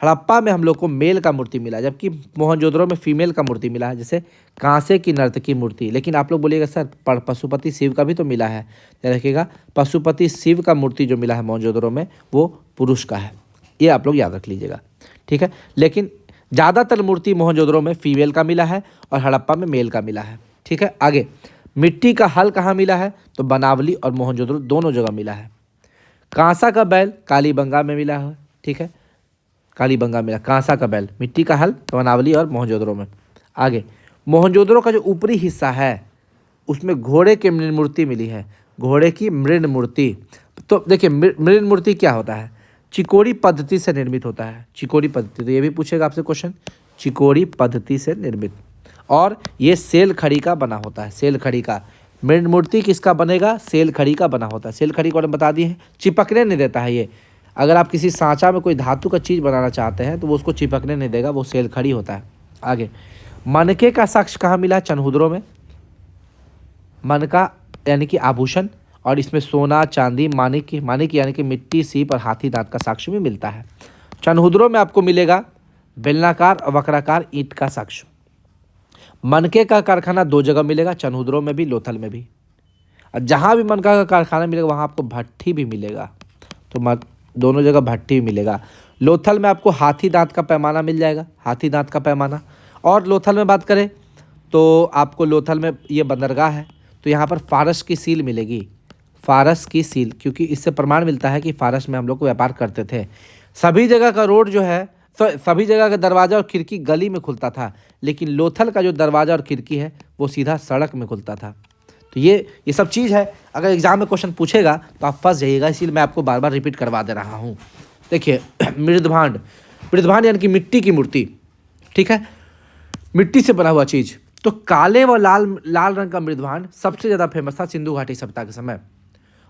हड़प्पा में हम लोग को मेल का मूर्ति मिला, जबकि मोहनजोदड़ो में फीमेल का मूर्ति मिला है, जैसे कांसे की नर्तकी मूर्ति। लेकिन आप लोग बोलिएगा सर पशुपति शिव का भी तो मिला है, याद रखिएगा पशुपति शिव का मूर्ति जो मिला है मोहनजोदड़ो में वो पुरुष का है, ये आप लोग याद रख लीजिएगा, ठीक है। लेकिन ज़्यादातर मूर्ति मोहनजोदड़ो में फीमेल का मिला है और हड़प्पा में मेल का मिला है, ठीक है। आगे, मिट्टी का हल कहाँ मिला है, तो बनावली और मोहनजोदड़ो दोनों जगह मिला है। कांसा का बैल कालीबंगा में मिला है, ठीक है, कालीबंगा मिला कांसा का बैल, मिट्टी का हल बनावली और मोहनजोदड़ो में। आगे, मोहनजोदड़ो का जो ऊपरी हिस्सा है उसमें घोड़े की मृण मूर्ति मिली है, घोड़े की मृण मूर्ति। तो देखिए मृण मूर्ति क्या होता है, चिकोड़ी पद्धति से निर्मित होता है, चिकोड़ी पद्धति, तो ये भी पूछेगा आपसे क्वेश्चन, चिकोड़ी पद्धति से निर्मित, और ये सेल खड़ी का बना होता है, सेल खड़ी का। मृण मूर्ति किसका बनेगा, सेल खड़ी का बना होता है, सेल खड़ी को बता दिए हैं, चिपकने नहीं देता है ये। अगर आप किसी सांचा में कोई धातु का चीज़ बनाना चाहते हैं तो वो उसको चिपकने नहीं देगा, वो सेल खड़ी होता है। आगे, मनके का साक्ष्य कहाँ मिला, चनहुदरो में, मनका यानी कि आभूषण, और इसमें सोना चांदी माणिक यानी कि मिट्टी सीप और हाथी दांत का साक्ष्य भी मिलता है। चनहुदरो में आपको मिलेगा बेलनाकार और वक्राकार ईंट का साक्ष्य। मनके का कारखाना दो जगह मिलेगा, चनहुदरो में भी लोथल में भी। और जहाँ भी मनका का कारखाना मिलेगा वहाँ आपको भट्ठी भी मिलेगा, तो दोनों जगह भट्ठी भी मिलेगा। लोथल में आपको हाथी दांत का पैमाना मिल जाएगा, हाथी दांत का पैमाना। और लोथल में बात करें तो आपको लोथल में ये बंदरगाह है, तो यहाँ पर फारस की सील मिलेगी, फारस की सील, क्योंकि इससे प्रमाण मिलता है कि फारस में हम लोग को व्यापार करते थे। सभी जगह का रोड जो है, तो सभी जगह का दरवाज़ा और खिड़की गली में खुलता था, लेकिन लोथल का जो दरवाज़ा और खिड़की है वो सीधा सड़क में खुलता था। तो ये सब चीज़ है, अगर एग्जाम में क्वेश्चन पूछेगा तो आप फंस जाइएगा, इसीलिए मैं आपको बार बार रिपीट करवा दे रहा हूँ। देखिए मृदभांड, मृदभांड यानी कि मिट्टी की मूर्ति, ठीक है, मिट्टी से बना हुआ चीज़। तो काले व लाल रंग का मृदभांड सबसे ज़्यादा फेमस था सिंधु घाटी सभ्यता के समय।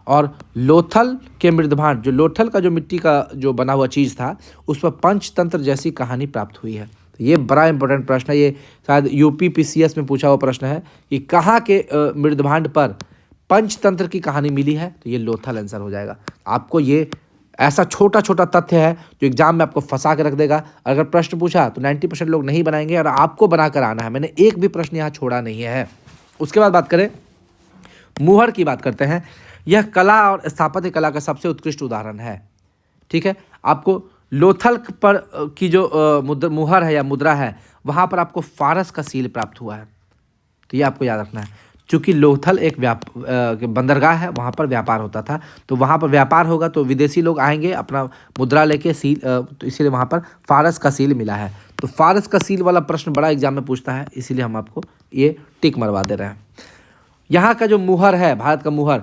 और लोथल के मृदभांड, जो लोथल का जो मिट्टी का जो बना हुआ चीज़ था, उस पर पंचतंत्र जैसी कहानी प्राप्त हुई है। तो ये बड़ा इंपॉर्टेंट प्रश्न है, ये शायद यूपी पीसीएस में पूछा हुआ प्रश्न है कि कहाँ के मृदभांड पर पंचतंत्र की कहानी मिली है, तो ये लोथल आंसर हो जाएगा। आपको ये ऐसा छोटा छोटा तथ्य है जो एग्जाम में आपको फंसा के रख देगा। अगर प्रश्न पूछा तो 90% लोग नहीं बनाएंगे, और आपको बना कर आना है, मैंने एक भी प्रश्न यहाँ छोड़ा नहीं है। उसके बाद बात करें, मुहर की बात करते हैं। यह कला और स्थापत्य कला का सबसे उत्कृष्ट उदाहरण है, ठीक है। आपको लोथल पर की जो मुहर है या मुद्रा है, वहाँ पर आपको फारस का सील प्राप्त हुआ है, तो ये आपको याद रखना है। चूँकि लोथल एक बंदरगाह है, वहाँ पर व्यापार होता था, तो वहाँ पर व्यापार होगा तो विदेशी लोग आएंगे अपना मुद्रा लेके सील, तो इसीलिए वहाँ पर फारस का सील मिला है। तो फारस का सील वाला प्रश्न बड़ा एग्जाम में पूछता है, इसीलिए हम आपको ये टिक मरवा दे रहे हैं। यहाँ का जो मुहर है, भारत का मुहर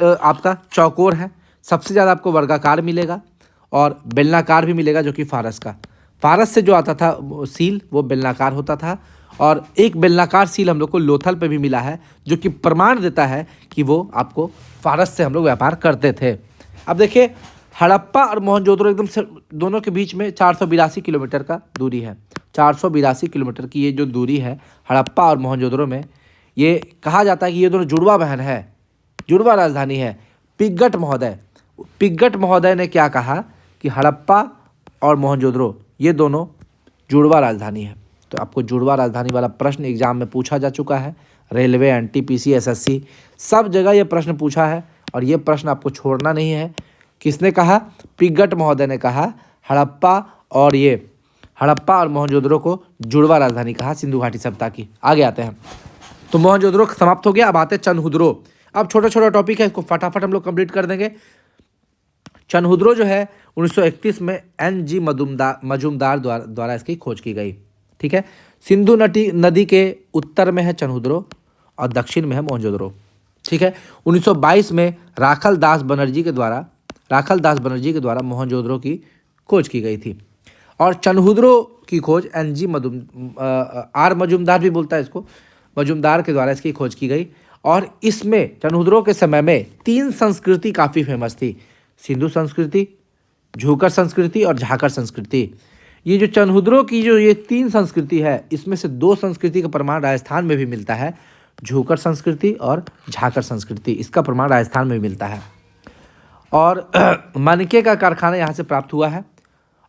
आपका चौकोर है, सबसे ज़्यादा आपको वर्गाकार मिलेगा और बेलनाकार भी मिलेगा, जो कि फारस का, फारस से जो आता था सील वो बेलनाकार होता था। और एक बेलनाकार सील हम लोग को लोथल पे भी मिला है, जो कि प्रमाण देता है कि वो आपको फारस से हम लोग व्यापार करते थे। अब देखिए हड़प्पा और मोहनजोदड़ो एकदम से दोनों के बीच में 482 किलोमीटर का दूरी है, 482 किलोमीटर की ये जो दूरी है हड़प्पा और मोहनजोदड़ो में, ये कहा जाता है कि ये दोनों जुड़वा बहन है, जुड़वा राजधानी है। पिग्गट महोदय ने क्या कहा कि हड़प्पा और मोहनजोदड़ो ये दोनों जुड़वा राजधानी है। तो आपको जुड़वा राजधानी वाला प्रश्न एग्जाम में पूछा जा चुका है, रेलवे, एनटीपीसी, एसएससी सब जगह ये प्रश्न पूछा है, और ये प्रश्न आपको छोड़ना नहीं है। किसने कहा, पिग्गट महोदय ने कहा हड़प्पा और मोहनजोदड़ो को जुड़वा राजधानी कहा सिंधु घाटी सभ्यता की। आगे आते हैं, तो मोहनजोदड़ो समाप्त हो गया, अब आते हैं चनहुदरो। अब छोटा छोटा टॉपिक है, इसको फटाफट हम लोग कंप्लीट कर देंगे। चनहुदरो जो है 1931 में NG मजूमदार द्वारा इसकी खोज की गई, ठीक है। सिंधु नदी के उत्तर में है चनहुदरो और दक्षिण में है मोहनजोदड़ो, ठीक है। 1922 में राखल दास बनर्जी के द्वारा मोहनजोदड़ो की खोज की गई थी। और चनहुदरो की खोज मजूमदार भी बोलता है इसको, मजूमदार के द्वारा इसकी खोज की गई। और इसमें चनहुदरो के समय में 3 संस्कृति काफ़ी फेमस थी, सिंधु संस्कृति, झूकर संस्कृति और झाकर संस्कृति। ये जो चनहुदरो की जो ये 3 संस्कृति है, इसमें से 2 संस्कृति का प्रमाण राजस्थान में भी मिलता है, झूकर संस्कृति और झाकर संस्कृति, इसका प्रमाण राजस्थान में भी मिलता है। और मनके का कारखाना यहाँ से प्राप्त हुआ है।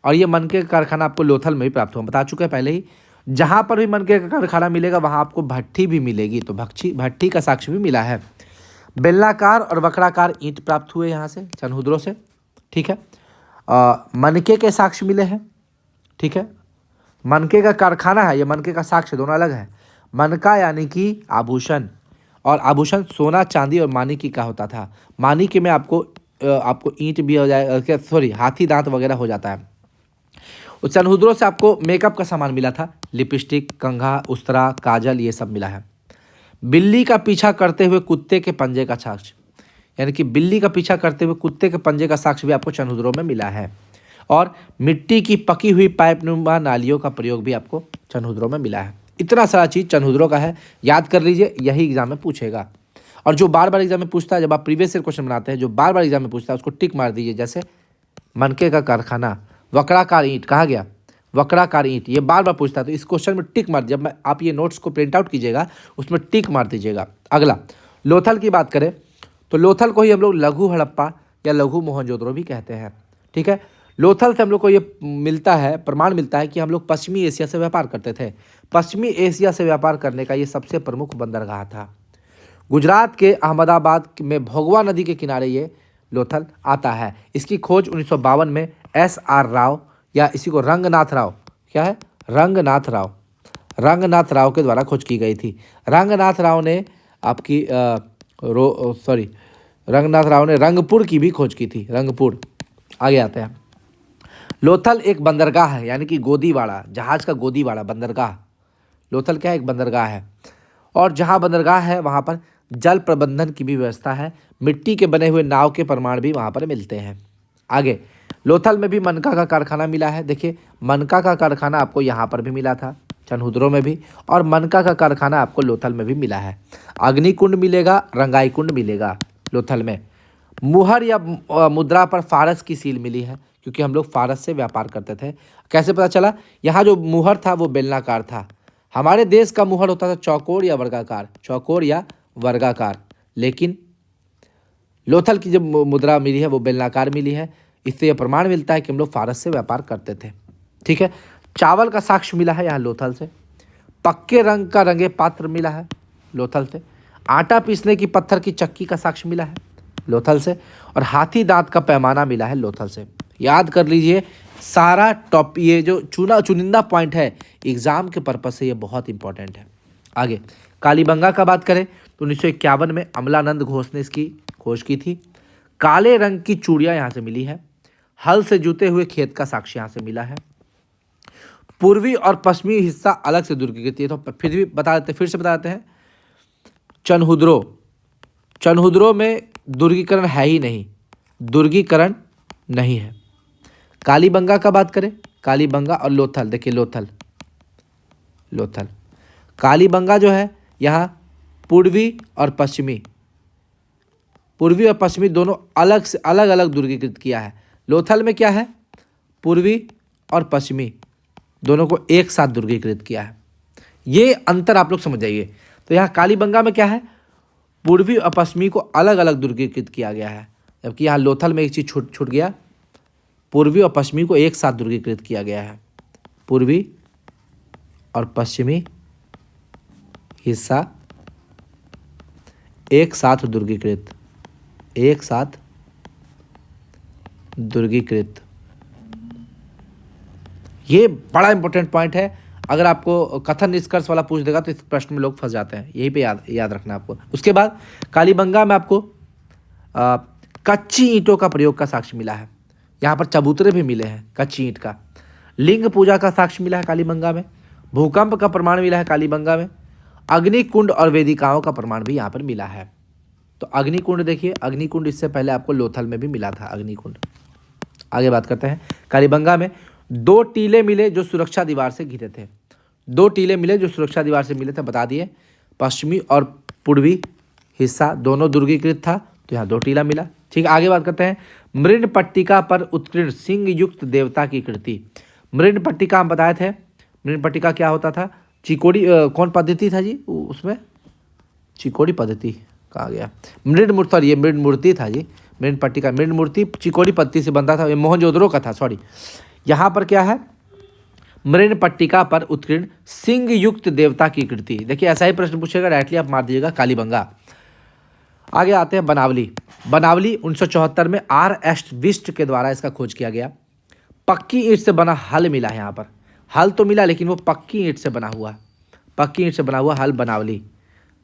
और ये मनके का कारखाना आपको लोथल में ही प्राप्त हुआ, बता चुके हैं पहले ही। जहाँ पर भी मनके का कारखाना मिलेगा वहाँ आपको भट्ठी भी मिलेगी, तो भट्ठी का साक्ष्य भी मिला है। बेलनाकार और वक्राकार ईंट प्राप्त हुए यहाँ से चनहुद्रों से, ठीक है। मनके के साक्ष्य मिले हैं, ठीक है। मनके का कारखाना है, ये मनके का साक्ष्य दोनों अलग है। मनका यानी कि आभूषण, और आभूषण सोना चांदी और मानिकी का होता था। मानिकी में आपको ईंट भी हो जाए, सॉरी हाथी दांत वगैरह हो जाता है। उस चनहुद्रों से आपको मेकअप का सामान मिला था, लिपस्टिक, कंघा, उस्तरा, काजल, ये सब मिला है। बिल्ली का पीछा करते हुए कुत्ते के पंजे का साक्ष्य, यानी कि बिल्ली का पीछा करते हुए कुत्ते के पंजे का साक्ष्य भी आपको चनहुद्रों में मिला है। और मिट्टी की पकी हुई पाइपनुमा नालियों का प्रयोग भी आपको चनहुद्रों में मिला है। इतना सारा चीज़ चनहुद्रों का है, याद कर लीजिए, यही एग्जाम में पूछेगा। और जो बार बार एग्जाम में पूछता है, जब आप प्रीवियस ईयर क्वेश्चन बनाते हैं, जो बार बार एग्जाम में पूछता है उसको टिक मार दीजिए। जैसे मनके का कारखाना, वक्राकार ईंट, कहा गया वक्राकार ईंट, ये बार बार पूछता है, तो इस क्वेश्चन में टिक मार, जब आप ये नोट्स को प्रिंट आउट कीजिएगा उसमें टिक मार दीजिएगा। अगला लोथल की बात करें तो लोथल को ही हम लोग लघु हड़प्पा या लघु मोहनजोदड़ो भी कहते हैं, ठीक है। लोथल से हम लोग को ये मिलता है, प्रमाण मिलता है कि हम लोग पश्चिमी एशिया से व्यापार करते थे। पश्चिमी एशिया से व्यापार करने का ये सबसे प्रमुख बंदरगाह था। गुजरात के अहमदाबाद में भोगवा नदी के किनारे ये लोथल आता है। इसकी खोज 1952 में SR राव, या इसी को रंगनाथ राव, क्या है रंगनाथ राव के द्वारा खोज की गई थी। रंगनाथ राव ने रंगनाथ राव ने रंगपुर की भी खोज की थी, रंगपुर। आगे आते हैं। लोथल एक बंदरगाह है, यानी कि गोदीवाड़ा, जहाज का गोदीवाड़ा बंदरगाह। लोथल क्या है, एक बंदरगाह है। और जहाँ बंदरगाह है वहाँ पर जल प्रबंधन की भी व्यवस्था है। मिट्टी के बने हुए नाव के प्रमाण भी वहाँ पर मिलते हैं। आगे लोथल में भी मनका का कारखाना मिला है। देखिए मनका का कारखाना आपको यहाँ पर भी मिला था, चनहुद्रों में भी, और मनका का कारखाना आपको लोथल में भी मिला है। अग्निकुंड मिलेगा, रंगाई कुंड मिलेगा लोथल में। मुहर या मुद्रा पर फारस की सील मिली है, क्योंकि हम लोग फारस से व्यापार करते थे। कैसे पता चला, यहाँ जो मुहर था वो बेलनाकार था। हमारे देश का मुहर होता था चौकोर या वर्गाकार, लेकिन लोथल की जो मुद्रा मिली है वो बेलनाकार मिली है। इससे यह प्रमाण मिलता है कि हम लोग फारस से व्यापार करते थे, ठीक है। चावल का साक्ष्य मिला है यहाँ लोथल से। पक्के रंग का रंगे पात्र मिला है लोथल से। आटा पीसने की पत्थर की चक्की का साक्ष्य मिला है लोथल से। और हाथी दांत का पैमाना मिला है लोथल से। याद कर लीजिए सारा ये जो चुनिंदा पॉइंट है एग्जाम के पर्पज से ये बहुत इंपॉर्टेंट है। आगे कालीबंगा का बात करें तो 1951 में अमलानंद घोष ने इसकी खोज की थी। काले रंग की चूड़ियाँ यहाँ से मिली है। हल से जुते हुए खेत का साक्ष्य यहाँ से मिला है। पूर्वी और पश्चिमी हिस्सा अलग से दुर्गीकृत है, तो फिर से बता देते हैं। चनहुद्रों में दुर्गीकरण है ही नहीं, दुर्गीकरण नहीं है। कालीबंगा का बात करें, कालीबंगा और लोथल, देखिए लोथल कालीबंगा जो है यहाँ पूर्वी और पश्चिमी दोनों अलग अलग दुर्गीकृत किया है। लोथल में क्या है, पूर्वी और पश्चिमी दोनों को एक साथ दुर्गीकृत किया है। ये अंतर आप लोग समझ जाइए। तो यहाँ कालीबंगा में क्या है, पूर्वी और पश्चिमी को अलग अलग दुर्गीकृत किया गया है, जबकि यहाँ लोथल में एक चीज़ छूट गया, पूर्वी और पश्चिमी को एक साथ दुर्गीकृत किया गया है। पूर्वी और पश्चिमी हिस्सा एक साथ दुर्गीकृत। ये बड़ा इंपॉर्टेंट पॉइंट है। अगर आपको कथन निष्कर्ष वाला पूछ देगा तो इस प्रश्न में लोग फंस जाते हैं, यही पे याद रखना आपको। उसके बाद कालीबंगा में आपको कच्ची ईंटों का प्रयोग का साक्ष्य मिला है। यहाँ पर चबूतरे भी मिले हैं कच्ची ईंट का। लिंग पूजा का साक्ष्य मिला है कालीबंगा में। भूकंप का प्रमाण मिला है कालीबंगा में। अग्निकुंड और वेदिकाओं का प्रमाण भी यहाँ पर मिला है। तो अग्निकुंड देखिए, अग्निकुंड इससे पहले आपको लोथल में भी मिला था अग्निकुंड। आगे बात करते हैं। कालीबंगा में 2 टीले मिले जो सुरक्षा दीवार से घिरे थे। 2 टीले मिले जो सुरक्षा दीवार से मिले थे, बता दिए। पश्चिमी और पूर्वी हिस्सा दोनों दुर्गीकृत था, तो यहाँ 2 टीला मिला, ठीक। आगे बात करते हैं। मृण पट्टिका पर उत्कीर्ण सिंह युक्त देवता की कृति। मृण पट्टिका हम बताए थे। मृण पट्टिका क्या होता था, चिकोड़ी कौन पद्धति था जी उसमें, चिकोड़ी पद्धति कहा गया। मृण मूर्ति था जी। मृण पट्टिका, मृण मूर्ति चिकोड़ी पत्ती से बनता था, ये मोहनजोदड़ो का था, सॉरी। यहाँ पर क्या है, मृण पट्टिका पर उत्कीर्ण सिंह युक्त देवता की कृति। देखिए ऐसा ही प्रश्न पूछेगा, डायरेक्टली आप मार दीजिएगा कालीबंगा। आगे आते हैं बनावली। बनावली 1974 में आर एस विस्ट के द्वारा इसका खोज किया गया। पक्की ईंट से बना हल मिला है यहाँ पर, हल तो मिला लेकिन वो पक्की ईंट से बना हुआ, पक्की ईंट से बना हुआ हल बनावली,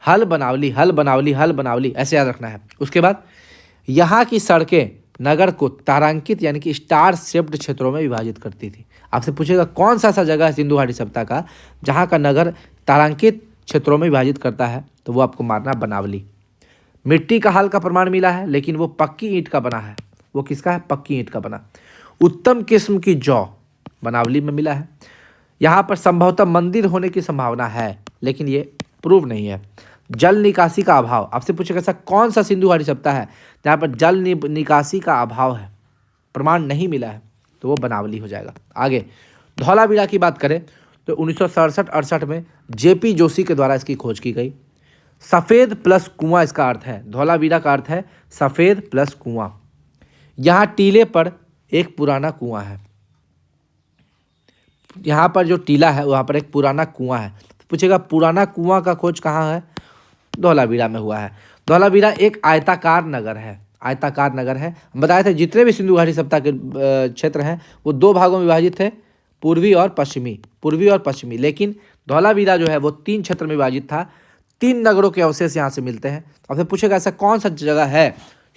हल बनावली, हल बनावली, हल बनावली, ऐसे याद रखना है। उसके बाद यहाँ की सड़कें नगर को तारांकित यानी कि स्टार शेप्ड क्षेत्रों में विभाजित करती थी। आपसे पूछेगा कौन सा ऐसा जगह है सिंधु घाटी सभ्यता का जहाँ का नगर तारांकित क्षेत्रों में विभाजित करता है, तो वो आपको मारना बनावली। मिट्टी का हल का प्रमाण मिला है लेकिन वो पक्की ईंट का बना है, वो किसका है, पक्की ईंट का बना। उत्तम किस्म की जौ बनावली में मिला है। यहाँ पर संभवतः मंदिर होने की संभावना है लेकिन ये प्रूव नहीं है। जल निकासी का अभाव, आपसे पूछेगा ऐसा कौन सा सिंधु घाटी सभ्यता है जहाँ पर जल निकासी का अभाव है, प्रमाण नहीं मिला है, तो वो बनावली हो जाएगा। आगे धौलावीरा की बात करें तो 1967-68 में जेपी जोशी के द्वारा इसकी खोज की गई। सफ़ेद प्लस कुआं इसका अर्थ है, धौलावीरा का अर्थ है सफ़ेद प्लस कुआं। यहाँ टीले पर एक पुराना कुआं है, यहाँ पर जो टीला है वहाँ पर एक पुराना कुआं है। तो पूछेगा पुराना कुआं का खोज कहाँ है, धौलावीरा में हुआ है। धौलावीरा एक आयताकार नगर है, आयताकार नगर है। हम बताए थे जितने भी सिंधु घाटी सभ्यता के क्षेत्र हैं वो दो भागों में विभाजित थे, पूर्वी और पश्चिमी, पूर्वी और पश्चिमी, लेकिन धौलावीरा जो है वो 3 क्षेत्र में विभाजित था। 3 नगरों के अवशेष यहाँ से मिलते हैं। आपसे पूछेगा ऐसा कौन सा जगह है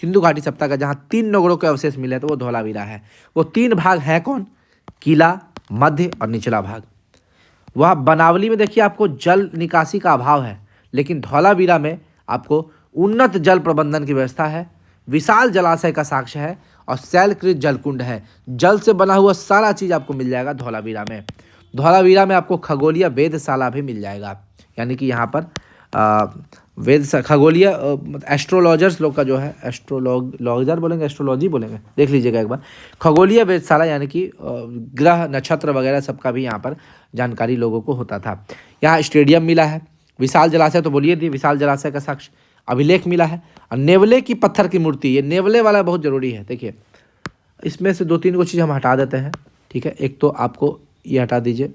सिंधु घाटी सभ्यता का जहाँ 3 नगरों के अवशेष मिले, तो वो धौलावीरा है। वो 3 भाग हैं कौन, किला, मध्य और निचला भाग। वह बनावली में देखिए आपको जल निकासी का अभाव है लेकिन धौलावीरा में आपको उन्नत जल प्रबंधन की व्यवस्था है, विशाल जलाशय का साक्ष्य है और शैलकृत जलकुंड है। जल से बना हुआ सारा चीज़ आपको मिल जाएगा धौलावीरा में। धौलावीरा में आपको खगोलीय वेधशाला भी मिल जाएगा, यानी कि यहाँ पर खगोलीय एस्ट्रोलॉजर्स लोग का जो है, एस्ट्रोलॉजर बोलेंगे, एस्ट्रोलॉजी बोलेंगे, देख लीजिएगा एक बार। खगोलीय वेधशाला यानी कि ग्रह नक्षत्र वगैरह सबका भी यहाँ पर जानकारी लोगों को होता था। यहाँ स्टेडियम मिला है, विशाल जलाशय तो बोलिए दी, विशाल जलाशय का साक्ष्य, अभिलेख मिला है और नेवले की पत्थर की मूर्ति, ये नेवले वाला बहुत ज़रूरी है। देखिए इसमें से 2-3 को चीज़ हम हटा देते हैं, ठीक है। एक तो आपको ये हटा दीजिए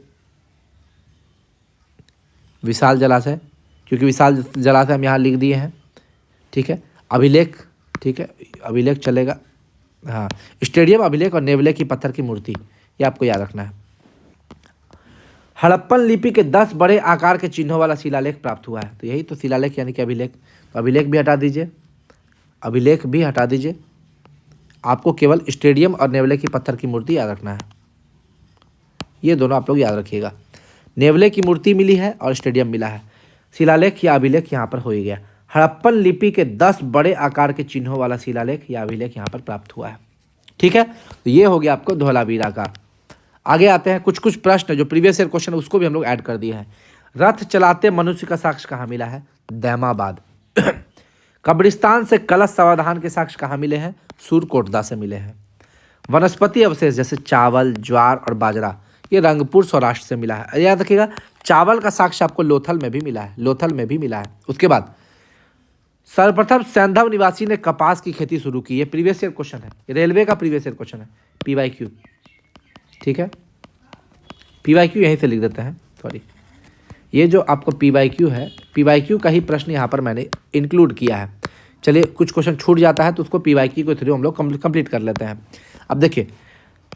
विशाल जलाशय, क्योंकि विशाल जलाशय हम यहाँ लिख दिए हैं, ठीक है। अभिलेख, ठीक है, अभिलेख चलेगा, हाँ। स्टेडियम, अभिलेख और नेवले की पत्थर की मूर्ति, ये आपको याद रखना है। हड़प्पन लिपि के 10 बड़े आकार के चिन्हों वाला शिलालेख प्राप्त हुआ है, तो यही तो शिलालेख यानी कि अभिलेख। तो अभिलेख भी हटा दीजिए, अभिलेख भी हटा दीजिए, आपको केवल स्टेडियम और नेवले की पत्थर की मूर्ति याद रखना है। ये दोनों आप लोग याद रखिएगा, नेवले की मूर्ति मिली है और स्टेडियम मिला है, शिलालेख या अभिलेख यहाँ पर हो ही गया। हड़प्पन लिपि के 10 बड़े आकार के चिन्हों वाला शिलालेख या अभिलेख यहाँ पर प्राप्त हुआ है, ठीक है। तो ये हो गया आपको धौलावीरा का। आगे आते हैं कुछ प्रश्न जो प्रीवियस ईयर क्वेश्चन, उसको भी हम लोग ऐड कर दिए हैं। रथ चलाते मनुष्य का साक्ष्य कहाँ मिला है, दैमाबाद। कब्रिस्तान से कलश समाधान के साक्ष्य कहाँ मिले हैं, सूरकोटदा से मिले हैं। वनस्पति अवशेष जैसे चावल, ज्वार और बाजरा, ये रंगपुर सौराष्ट्र से मिला है। याद रखिएगा चावल का साक्ष्य आपको लोथल में भी मिला है, लोथल में भी मिला है। उसके बाद सर्वप्रथम सैंधव निवासी ने कपास की खेती शुरू की, ये प्रीवियस ईयर क्वेश्चन है, रेलवे का प्रीवियस ईयर क्वेश्चन है, PYQ, ठीक है। PYQ यहीं से लिख देते हैं, सॉरी, ये जो आपको PYQ है, PYQ का ही प्रश्न यहाँ पर मैंने इंक्लूड किया है। चलिए कुछ क्वेश्चन छूट जाता है तो उसको PYQ के थ्रू हम लोग कंप्लीट कर लेते हैं। अब देखिए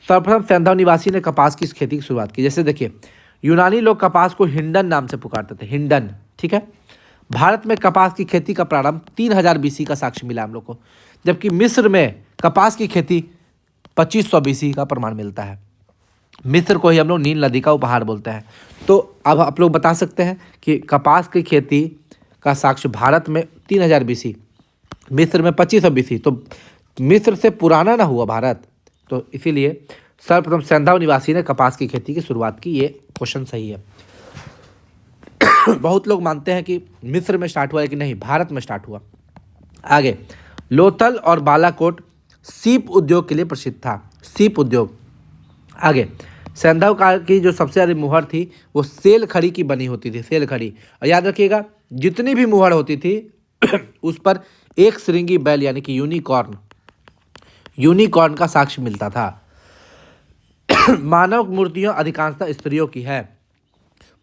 सर्वप्रथम सैंधव निवासी ने कपास की खेती की शुरुआत की। जैसे देखिए यूनानी लोग कपास को हिंडन नाम से पुकारते थे, हिंडन, ठीक है। भारत में कपास की खेती का प्रारंभ 3000 BC का साक्ष्य मिला हम लोग को, जबकि मिस्र में कपास की खेती 2500 BC का प्रमाण मिलता है। मिस्र को ही हम लोग नील नदी का उपहार बोलते हैं। तो अब आप लोग बता सकते हैं कि कपास की खेती का साक्ष्य भारत में 3000 BC, मिस्र में 2500 BC, तो मिस्र से पुराना ना हुआ भारत, तो इसीलिए सर्वप्रथम सैंधव निवासी ने कपास की खेती की शुरुआत की, ये क्वेश्चन सही है। बहुत लोग मानते हैं कि मिस्र में स्टार्ट हुआ है कि नहीं, भारत में स्टार्ट हुआ। आगे लोथल और बालाकोट सीप उद्योग के लिए प्रसिद्ध था, सीप उद्योग। आगे सैंधव काल की जो सबसे ज़्यादा मुहर थी वो सेल खड़ी की बनी होती थी, सेल खड़ी। और याद रखिएगा जितनी भी मुहर होती थी उस पर एक श्रृंगी बैल यानी कि यूनिकॉर्न, यूनिकॉर्न का साक्ष्य मिलता था। मानव मूर्तियों अधिकांशतः स्त्रियों की है।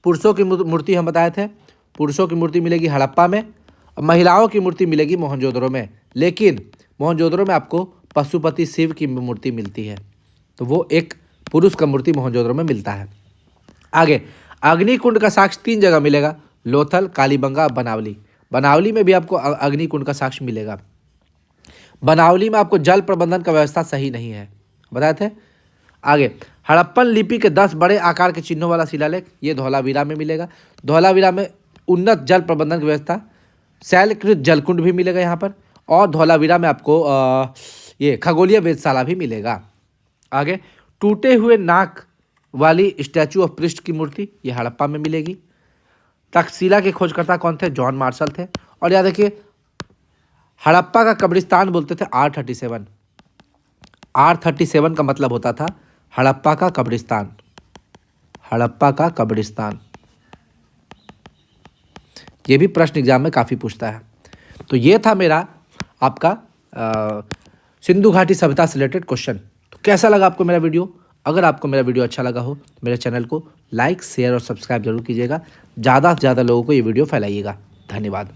पुरुषों की मूर्ति हम बताए थे, पुरुषों की मूर्ति मिलेगी हड़प्पा में और महिलाओं की मूर्ति मिलेगी मोहनजोदड़ो में। लेकिन मोहनजोदड़ो में आपको पशुपति शिव की मूर्ति मिलती है, तो वो एक पुरुष का मूर्ति मोहनजोदड़ो में मिलता है। आगे अग्निकुंड का साक्ष्य 3 जगह मिलेगा, लोथल, कालीबंगा, बनावली। बनावली में भी आपको अग्निकुंड का साक्ष्य मिलेगा। बनावली में आपको जल प्रबंधन का व्यवस्था सही नहीं है, बताए थे। आगे हड़प्पन लिपि के 10 बड़े आकार के चिन्हों वाला शिलालेख, ये धौलावीरा में मिलेगा। धौलावीरा में उन्नत जल प्रबंधन की व्यवस्था, शैलकृत जलकुंड भी मिलेगा यहाँ पर, और धौलावीरा में आपको ये खगोलीय वेधशाला भी मिलेगा। आगे टूटे हुए नाक वाली स्टैचू ऑफ क्रिस्ट की मूर्ति, ये हड़प्पा में मिलेगी। तक्षशिला के खोजकर्ता कौन थे? जॉन मार्शल थे। और याद रखिए हड़प्पा का कब्रिस्तान बोलते थे R37। R37 का मतलब होता था हड़प्पा का कब्रिस्तान, हड़प्पा का कब्रिस्तान। ये भी प्रश्न एग्जाम में काफ़ी पूछता है। तो ये था मेरा आपका सिंधु घाटी सभ्यता से रिलेटेड क्वेश्चन। तो कैसा लगा आपको मेरा वीडियो? अगर आपको मेरा वीडियो अच्छा लगा हो तो मेरे चैनल को लाइक, शेयर और सब्सक्राइब जरूर कीजिएगा। ज़्यादा से ज़्यादा लोगों को ये वीडियो फैलाइएगा। धन्यवाद।